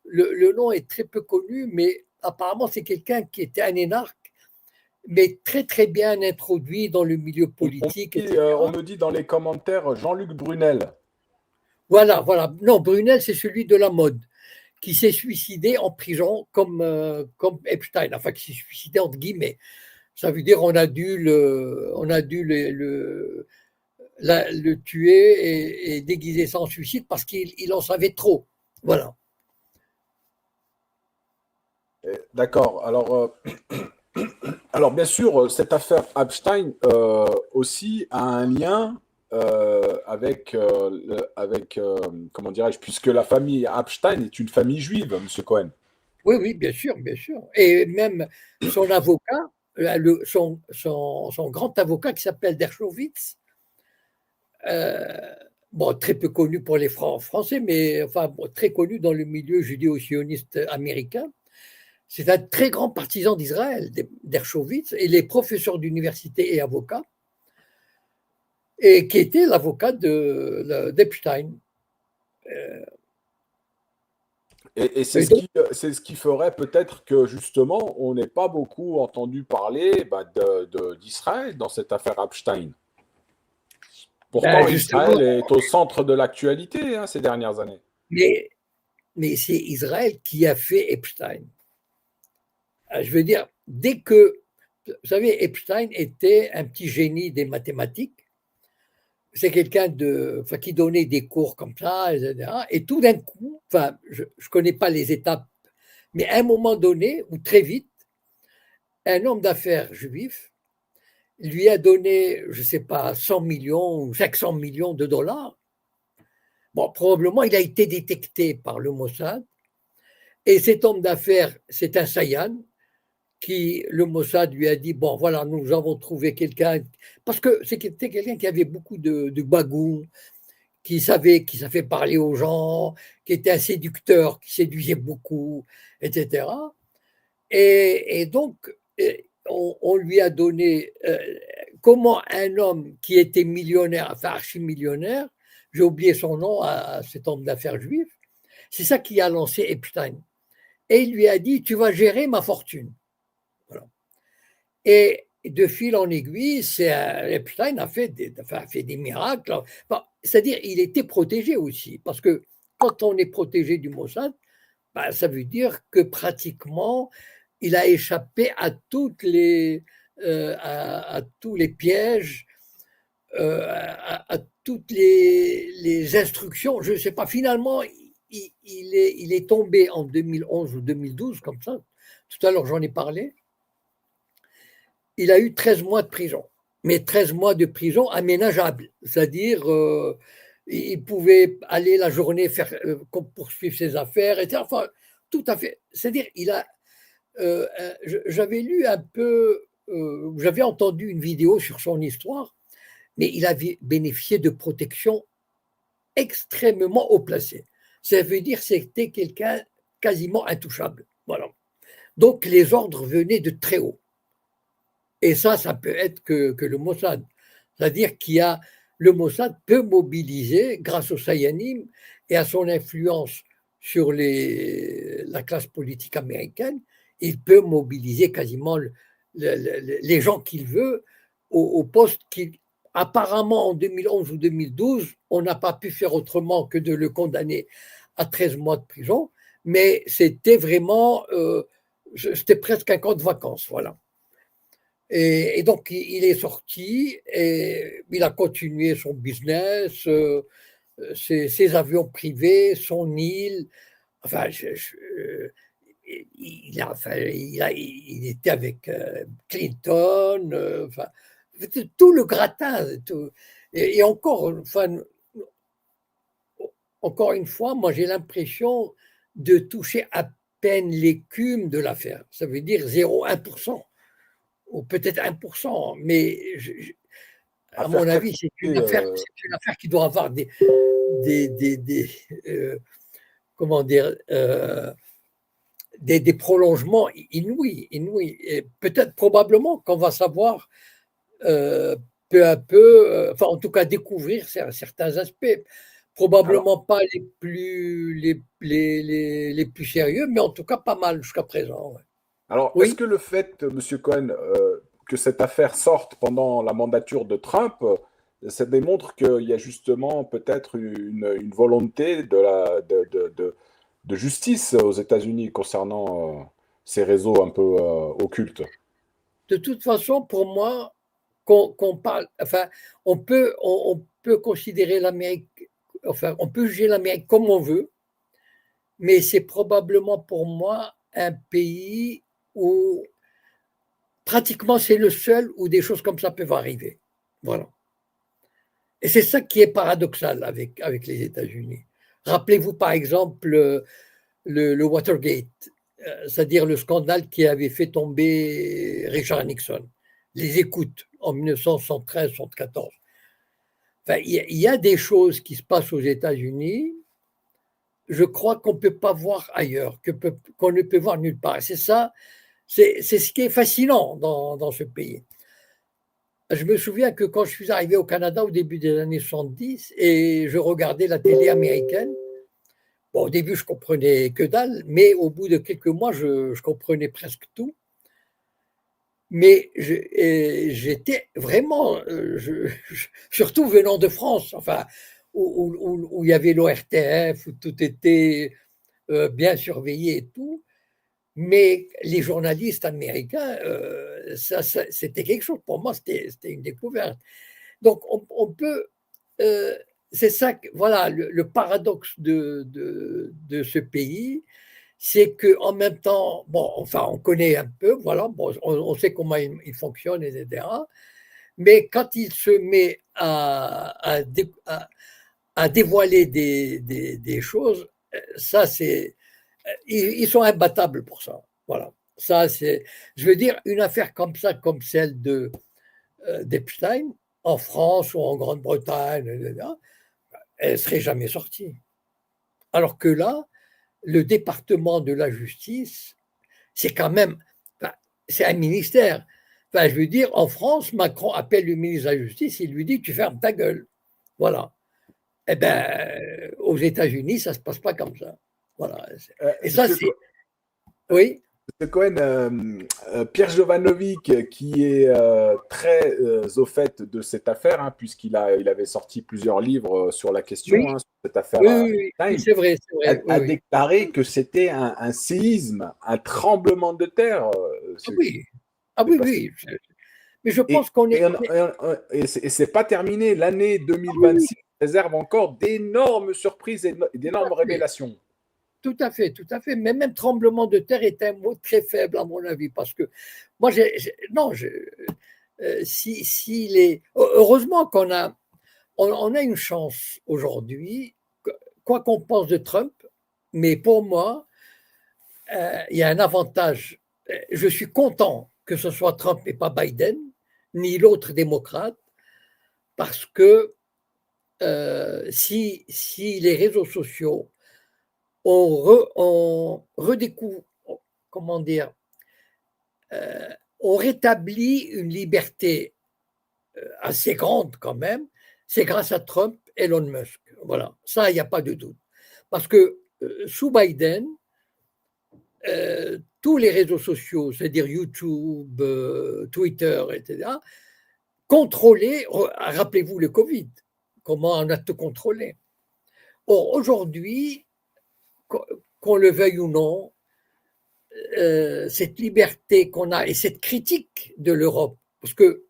le nom est très peu connu, mais apparemment, c'est quelqu'un qui était un énarque, mais très, très bien introduit dans le milieu politique, On etc. me dit dans les commentaires Jean-Luc Brunel. Voilà, voilà. Non, Brunel, c'est celui de la mode, qui s'est suicidé en prison comme Epstein, enfin qui s'est suicidé entre guillemets. Ça veut dire on a dû le tuer et déguiser ça en suicide parce qu'il en savait trop. Voilà. D'accord. Alors, bien sûr, cette affaire Epstein aussi a un lien comment dirais-je, puisque la famille Epstein est une famille juive, Monsieur Cohen. Oui, oui, bien sûr, bien sûr. Et même son avocat, son grand avocat qui s'appelle Dershowitz, euh, bon, très peu connu pour les Français, mais enfin, bon, très connu dans le milieu judéo-sioniste américain. C'est un très grand partisan d'Israël, Dershowitz, et les professeurs d'université et avocats, et qui était l'avocat d'Epstein. Et Et donc, c'est ce qui ferait peut-être que justement, on n'ait pas beaucoup entendu parler d'Israël dans cette affaire Epstein. ben Pourtant, justement, Israël est au centre de l'actualité ces dernières années. mais, mais c'est Israël qui a fait Epstein. Je veux dire, dès que, vous savez, Epstein était un petit génie des mathématiques. C'est quelqu'un enfin, qui donnait des cours comme ça, etc. Et tout d'un coup, enfin, je ne connais pas les étapes, mais à un moment donné, ou très vite, un homme d'affaires juif lui a donné, je ne sais pas, 100 millions ou 500 millions de dollars. Bon, probablement, il a été détecté par le Mossad. Et cet homme d'affaires, c'est un Sayan, qui, le Mossad lui a dit, bon, voilà, nous avons trouvé quelqu'un, parce que c'était quelqu'un qui avait beaucoup de bagou, qui savait parler aux gens, qui était un séducteur, qui séduisait beaucoup, etc. Et donc, on lui a donné comment un homme qui était millionnaire, enfin archi-millionnaire, j'ai oublié son nom à cet homme d'affaires juif, c'est ça qui a lancé Epstein. Et il lui a dit, tu vas gérer ma fortune. Voilà. Et de fil en aiguille, Epstein a fait des miracles. Enfin, c'est-à-dire il était protégé aussi, parce que quand on est protégé du Mossad, ben, ça veut dire que pratiquement, il a échappé à tous les pièges, à toutes les instructions. Je ne sais pas, finalement, il est tombé en 2011 ou 2012, comme ça. Tout à l'heure, j'en ai parlé. Il a eu 13 mois de prison, mais 13 mois de prison aménageable, c'est-à-dire il pouvait aller la journée faire poursuivre ses affaires, etc. Enfin, tout à fait. C'est-à-dire, j'avais lu un peu, j'avais entendu une vidéo sur son histoire, mais il avait bénéficié de protection extrêmement haut placée. Ça veut dire que c'était quelqu'un quasiment intouchable. Voilà. Donc les ordres venaient de très haut. Et ça peut être que le Mossad. C'est-à-dire le Mossad peut mobiliser, grâce au Sayanim et à son influence sur la classe politique américaine, il peut mobiliser quasiment les gens qu'il veut au poste qui, apparemment en 2011 ou 2012, on n'a pas pu faire autrement que de le condamner à 13 mois de prison, mais c'était vraiment, c'était presque un camp de vacances, voilà. Et donc, il est sorti et il a continué son business. ses avions privés, son île. Enfin, il était avec Clinton, enfin, tout le gratin. Tout. Et encore, enfin, encore une fois, moi j'ai l'impression de toucher à peine l'écume de l'affaire. Ça veut dire 0,1%, ou peut-être 1%, mais à mon avis, c'est une affaire qui doit avoir des comment dire, des prolongements inouïs. Et peut-être, probablement, qu'on va savoir peu à peu, enfin en tout cas découvrir certains aspects. Probablement pas les plus sérieux, mais en tout cas pas mal jusqu'à présent. Ouais. Alors, est-ce Oui, que le fait, Monsieur Cohen, que cette affaire sorte pendant la mandature de Trump, ça démontre qu'il y a justement peut-être une volonté de justice aux États-Unis concernant ces réseaux un peu occultes? de toute façon, pour moi, qu'on parle, enfin, on peut considérer l'Amérique, enfin, on peut juger l'Amérique comme on veut, mais c'est probablement pour moi un pays où pratiquement c'est le seul où des choses comme ça peuvent arriver. Voilà. Et c'est ça qui est paradoxal avec les États-Unis. Rappelez-vous par exemple le Watergate, c'est-à-dire le scandale qui avait fait tomber Richard Nixon, les écoutes en 1973-74. Enfin, il y a des choses qui se passent aux États-Unis, je crois qu'on ne peut pas voir ailleurs, qu'on ne peut voir nulle part. C'est ça, c'est ce qui est fascinant dans ce pays. Je me souviens que quand je suis arrivé au Canada au début des années 70 et je regardais la télé américaine, bon, au début je comprenais que dalle, mais au bout de quelques mois je comprenais presque tout. Mais j'étais vraiment, surtout venant de France, enfin, où il y avait l'ORTF, où tout était bien surveillé et tout. Mais les journalistes américains, c'était quelque chose. Pour moi, c'était une découverte. Donc, on peut. euh, c'est ça, voilà, le paradoxe de ce pays, c'est qu'en même temps, bon, enfin, on connaît un peu, voilà, bon, on sait comment il fonctionne, etc. Mais quand il se met à dévoiler des choses, ça, c'est ils sont imbattables pour ça. Voilà. Ça, c'est, je veux dire, une affaire comme ça, comme celle d'Epstein, en France ou en Grande-Bretagne, etc., elle ne serait jamais sortie. Alors que là, le département de la justice, c'est quand même, enfin, c'est un ministère. Enfin, je veux dire, en France, Macron appelle le ministre de la Justice, il lui dit, tu fermes ta gueule. Voilà. Eh bien, aux États-Unis, ça ne se passe pas comme ça. Voilà. Et ça, Monsieur, c'est. Oui. Monsieur Cohen, Pierre Jovanovic, qui est très au fait de cette affaire, hein, il avait sorti plusieurs livres sur la question, Oui, hein, sur cette affaire oui, Time, c'est vrai, oui, a oui. déclaré que c'était un séisme, un tremblement de terre, Ah ce qui oui, ah s'est oui, passé. oui. Mais je pense qu'on est. Et c'est pas terminé. L'année Ah oui, oui, 2026 réserve encore d'énormes surprises et tout à d'énormes fait, révélations. tout à fait, tout à fait. Mais même tremblement de terre est un mot très faible, à mon avis, parce que moi, non, si les. Heureusement on a une chance aujourd'hui, quoi qu'on pense de Trump, mais pour moi, il y a un avantage. Je suis content que ce soit Trump et pas Biden, ni l'autre démocrate, parce que si les réseaux sociaux ont redécouvert, comment dire, ont rétabli une liberté assez grande quand même, c'est grâce à Trump et Elon Musk. Voilà, ça, il n'y a pas de doute. Parce que sous Biden, tous les réseaux sociaux, c'est-à-dire YouTube, Twitter, etc., contrôlaient, rappelez-vous le Covid, comment on a tout contrôlé. Or, aujourd'hui, qu'on le veuille ou non, cette liberté qu'on a et cette critique de l'Europe, parce que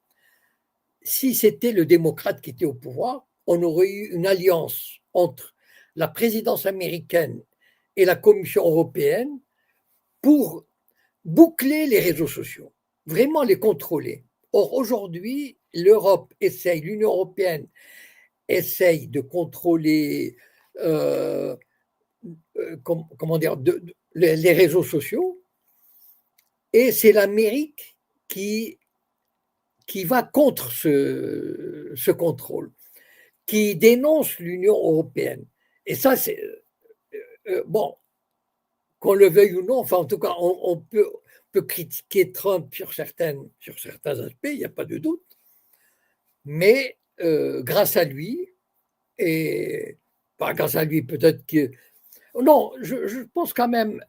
si c'était le démocrate qui était au pouvoir, on aurait eu une alliance entre la présidence américaine et la Commission européenne pour boucler les réseaux sociaux, vraiment les contrôler. Or, aujourd'hui, l'Union européenne essaye de contrôler comment dire, les réseaux sociaux, et c'est l'Amérique qui va contre ce contrôle, qui dénonce l'Union européenne. Et ça, c'est bon, qu'on le veuille ou non, enfin en tout cas, on peut critiquer Trump sur certains aspects, il n'y a pas de doute, mais grâce à lui, et pas grâce à lui, peut-être que... Non, je pense quand même,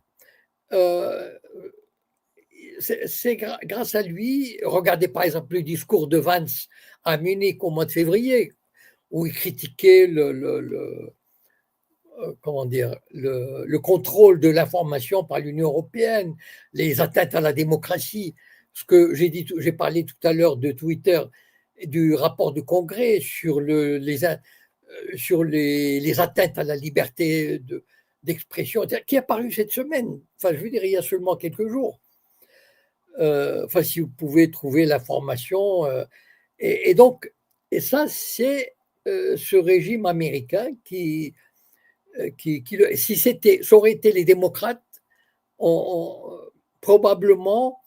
c'est grâce à lui. Regardez par exemple le discours de Vance à Munich au mois de février, où il critiquait comment dire, le contrôle de l'information par l'Union européenne, les atteintes à la démocratie. Ce que j'ai parlé tout à l'heure de Twitter, du rapport du Congrès sur les atteintes à la liberté d'expression, qui est apparu cette semaine. Enfin, je veux dire, il y a seulement quelques jours. Enfin, si vous pouvez trouver l'information. Et donc, et ça, c'est ce régime américain qui si ça aurait été les démocrates, probablement,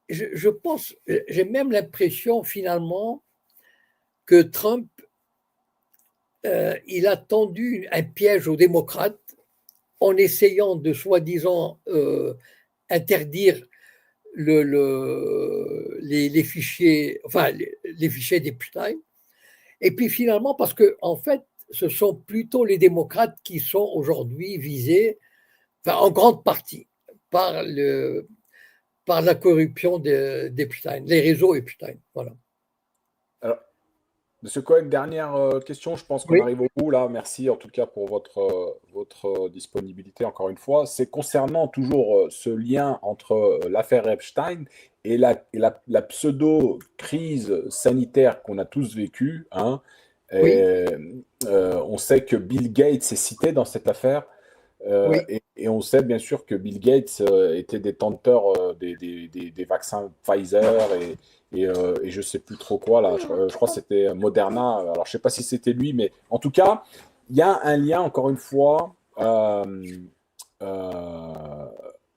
je pense, j'ai même l'impression finalement que Trump, il a tendu un piège aux démocrates en essayant de soi-disant interdire les fichiers, enfin les fichiers d'Epstein. Et puis finalement, parce que en fait, ce sont plutôt les démocrates qui sont aujourd'hui visés, enfin, en grande partie, par la corruption d'Epstein, les réseaux Epstein. Voilà. Alors, Monsieur Cohen, dernière question, je pense qu'on Oui. arrive au bout là. Merci en tout cas pour votre disponibilité encore une fois. C'est concernant toujours ce lien entre l'affaire Epstein et la pseudo-crise sanitaire qu'on a tous vécue, hein. Oui. On sait que Bill Gates est cité dans cette affaire. Oui. Et on sait bien sûr que Bill Gates était détenteur des vaccins Pfizer et je sais plus trop quoi là. Je crois que c'était Moderna. Alors je sais pas si c'était lui, mais en tout cas, il y a un lien encore une fois euh,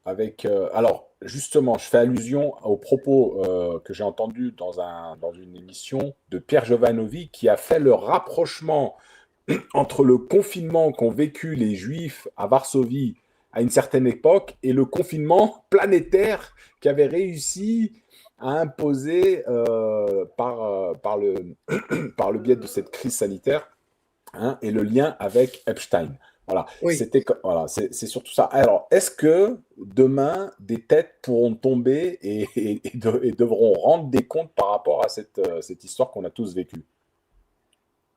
avec. Alors justement, je fais allusion aux propos que j'ai entendus dans une émission de Pierre Jovanovi qui a fait le rapprochement entre le confinement qu'ont vécu les Juifs à Varsovie à une certaine époque et le confinement planétaire qu'avait réussi à imposer par le biais de cette crise sanitaire, hein, et le lien avec Epstein. Voilà, Oui. c'est surtout ça. Alors, est-ce que demain, des têtes pourront tomber et devront rendre des comptes par rapport à cette histoire qu'on a tous vécue?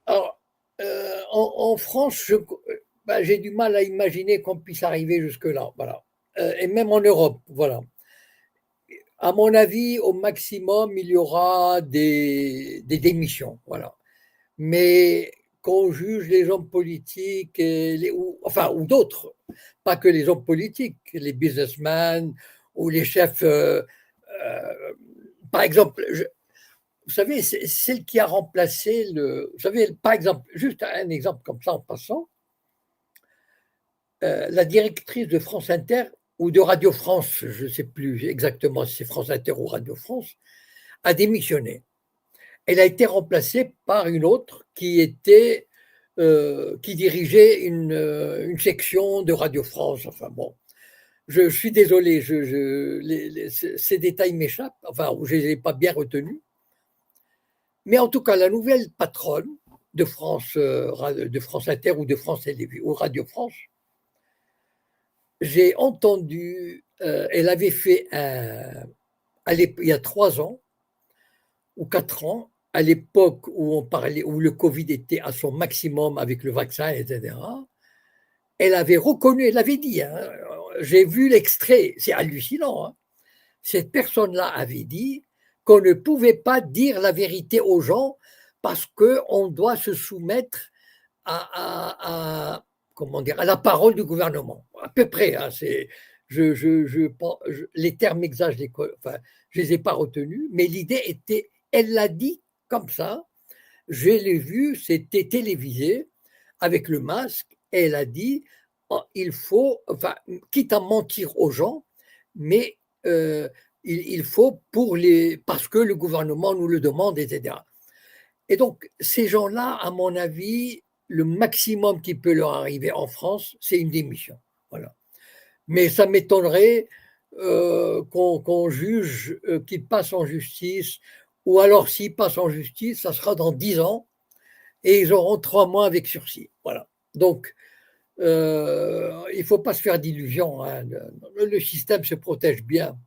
Alors, en France, j'ai du mal à imaginer qu'on puisse arriver jusque-là. Voilà. Et même en Europe, voilà. À mon avis, au maximum, il y aura des démissions. Voilà. Mais qu'on juge les hommes politiques, ou d'autres, pas que les hommes politiques, les businessmen ou les chefs. Par exemple, vous savez, c'est celle qui a remplacé vous savez, par exemple, juste un exemple comme ça en passant, la directrice de France Inter ou de Radio France, je ne sais plus exactement si c'est France Inter ou Radio France, a démissionné. Elle a été remplacée par une autre qui dirigeait une section de Radio France. Enfin bon, je suis désolé, ces détails m'échappent, enfin, je ne les ai pas bien retenus. Mais en tout cas, la nouvelle patronne de France Inter ou de France Télévisions ou Radio France, j'ai entendu, elle avait fait il y a 3 ans ou 4 ans, à l'époque où on parlait, où le Covid était à son maximum avec le vaccin, etc. Elle avait reconnu, elle avait dit, hein, j'ai vu l'extrait, c'est hallucinant, hein, cette personne-là avait dit qu'on ne pouvait pas dire la vérité aux gens parce qu'on doit se soumettre comment dire, à la parole du gouvernement, à peu près. Hein, les termes exacts, enfin, je les ai pas retenus, mais l'idée était, elle l'a dit comme ça. Je l'ai vu, c'était télévisé avec le masque. Et elle a dit, oh, il faut, enfin, quitte à mentir aux gens, mais il faut parce que le gouvernement nous le demande, etc. Et donc, ces gens-là, à mon avis, le maximum qui peut leur arriver en France, c'est une démission. Voilà. Mais ça m'étonnerait qu'on juge qu'ils passent en justice, ou alors s'ils passent en justice, ça sera dans 10 ans, et ils auront 3 mois avec sursis. Voilà. Donc, il ne faut pas se faire d'illusions. Hein. Le système se protège bien.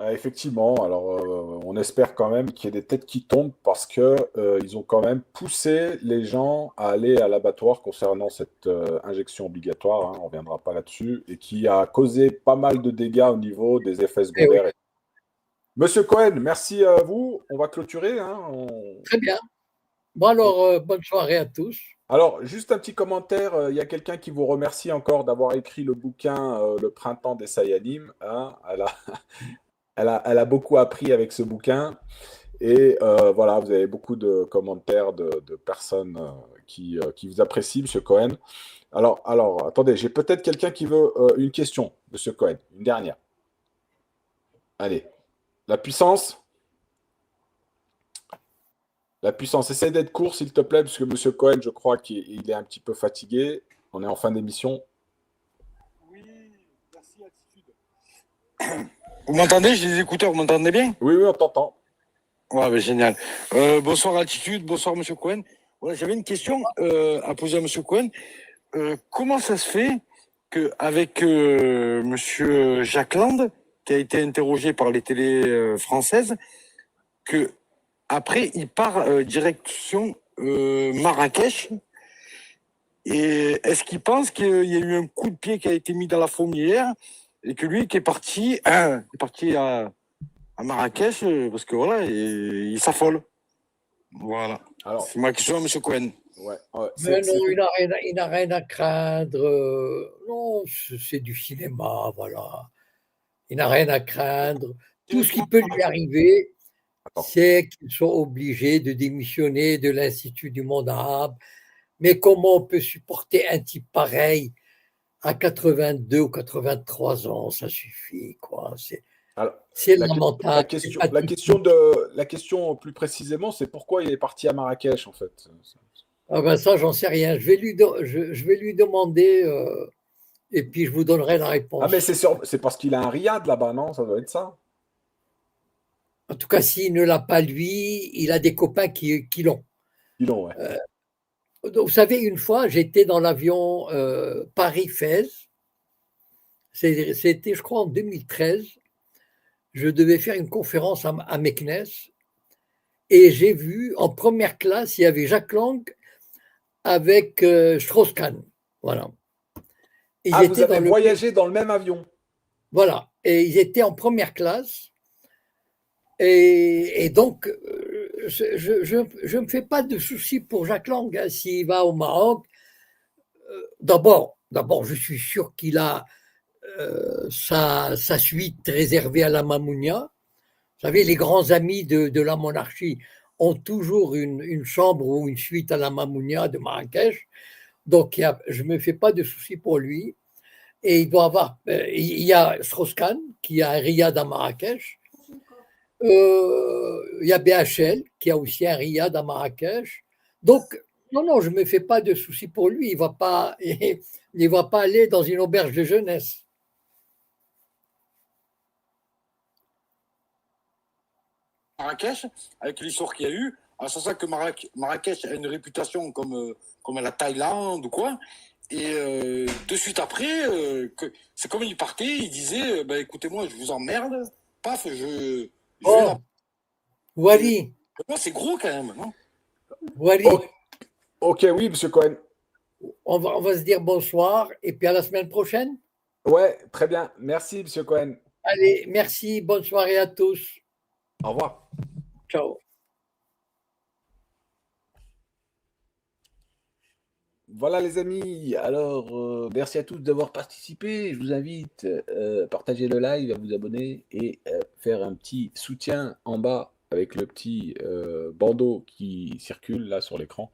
Effectivement, alors on espère quand même qu'il y ait des têtes qui tombent parce que ils ont quand même poussé les gens à aller à l'abattoir concernant cette injection obligatoire, hein, on ne reviendra pas là-dessus, et qui a causé pas mal de dégâts au niveau des effets Eh oui, secondaires. Monsieur Cohen, merci à vous. On va clôturer. Hein, très bien. Bon alors, bonne soirée à tous. Alors, juste un petit commentaire. Il y a quelqu'un qui vous remercie encore d'avoir écrit le bouquin Le printemps des Sayanim. Hein. Elle a beaucoup appris avec ce bouquin. Et voilà, vous avez beaucoup de commentaires de personnes qui vous apprécient, Monsieur Cohen. Alors attendez, j'ai peut-être quelqu'un qui veut une question, Monsieur Cohen, une dernière. Allez, la puissance. La puissance, essaie d'être court, s'il te plaît, parce que Monsieur Cohen, je crois qu'il est un petit peu fatigué. On est en fin d'émission. Oui, merci, Attitude. Vous m'entendez? J'ai des écouteurs, vous m'entendez bien? Oui, on t'entend. Ouais, ben, génial. Bonsoir Attitude, bonsoir Monsieur Cohen. Voilà, j'avais une question à poser à Monsieur Cohen. Comment ça se fait qu'avec Monsieur Jacques Land, qui a été interrogé par les télés françaises, que après il part direction Marrakech, et est-ce qu'il pense qu'il y a eu un coup de pied qui a été mis dans la fourmilière et que lui qui est parti à Marrakech parce que voilà, il s'affole. Voilà. Alors, c'est ma question à M. Cohen. Ouais, Mais non, il n'a rien à craindre. Non, c'est du cinéma, voilà. Il n'a rien à craindre. Tout ce qui peut lui arriver, c'est qu'ils sont obligés de démissionner de l'Institut du monde arabe. Mais comment on peut supporter un type pareil à 82 ou 83 ans? Ça suffit, quoi. C'est lamentable. La question plus précisément, c'est pourquoi il est parti à Marrakech, en fait. Ah ben ça, j'en sais rien. Je vais lui demander et puis je vous donnerai la réponse. Ah, mais c'est parce qu'il a un riad là-bas, non? Ça doit être ça. En tout cas, s'il ne l'a pas lui, il a des copains qui l'ont. Ils l'ont, ouais. Donc, vous savez, une fois, j'étais dans l'avion Paris-Fès. C'était, je crois, en 2013. Je devais faire une conférence à Meknès. Et j'ai vu, en première classe, il y avait Jacques Lang avec Strauss-Kahn. Voilà. Vous avez voyagé dans le même avion. Voilà. Et ils étaient en première classe. Et donc, je ne me fais pas de soucis pour Jacques Lang. Hein, s'il va au Maroc, d'abord, je suis sûr qu'il a sa suite réservée à la Mamounia. Vous savez, les grands amis de la monarchie ont toujours une chambre ou une suite à la Mamounia de Marrakech. Donc, je ne me fais pas de soucis pour lui. Et il y a Strauss-Kahn qui a un riad à Marrakech. Il y a BHL qui a aussi un riad à Marrakech. Donc, non, je ne me fais pas de soucis pour lui. Il ne va pas aller dans une auberge de jeunesse. Marrakech, avec l'histoire qu'il y a eu, en sachant que Marrakech a une réputation comme la Thaïlande ou quoi. Et de suite après, c'est comme il partait, il disait écoutez-moi, je vous emmerde, paf, Wally. C'est gros quand même, non? Wally. Ok, oui, Monsieur Cohen. On va se dire bonsoir et puis à la semaine prochaine. Ouais, très bien. Merci, Monsieur Cohen. Allez, merci. Bonne soirée à tous. Au revoir. Ciao. Voilà les amis, alors merci à tous d'avoir participé. Je vous invite à partager le live, à vous abonner et faire un petit soutien en bas avec le petit bandeau qui circule là sur l'écran.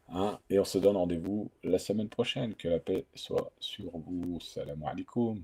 Hein. Et on se donne rendez-vous la semaine prochaine. Que la paix soit sur vous. Salam alaikum.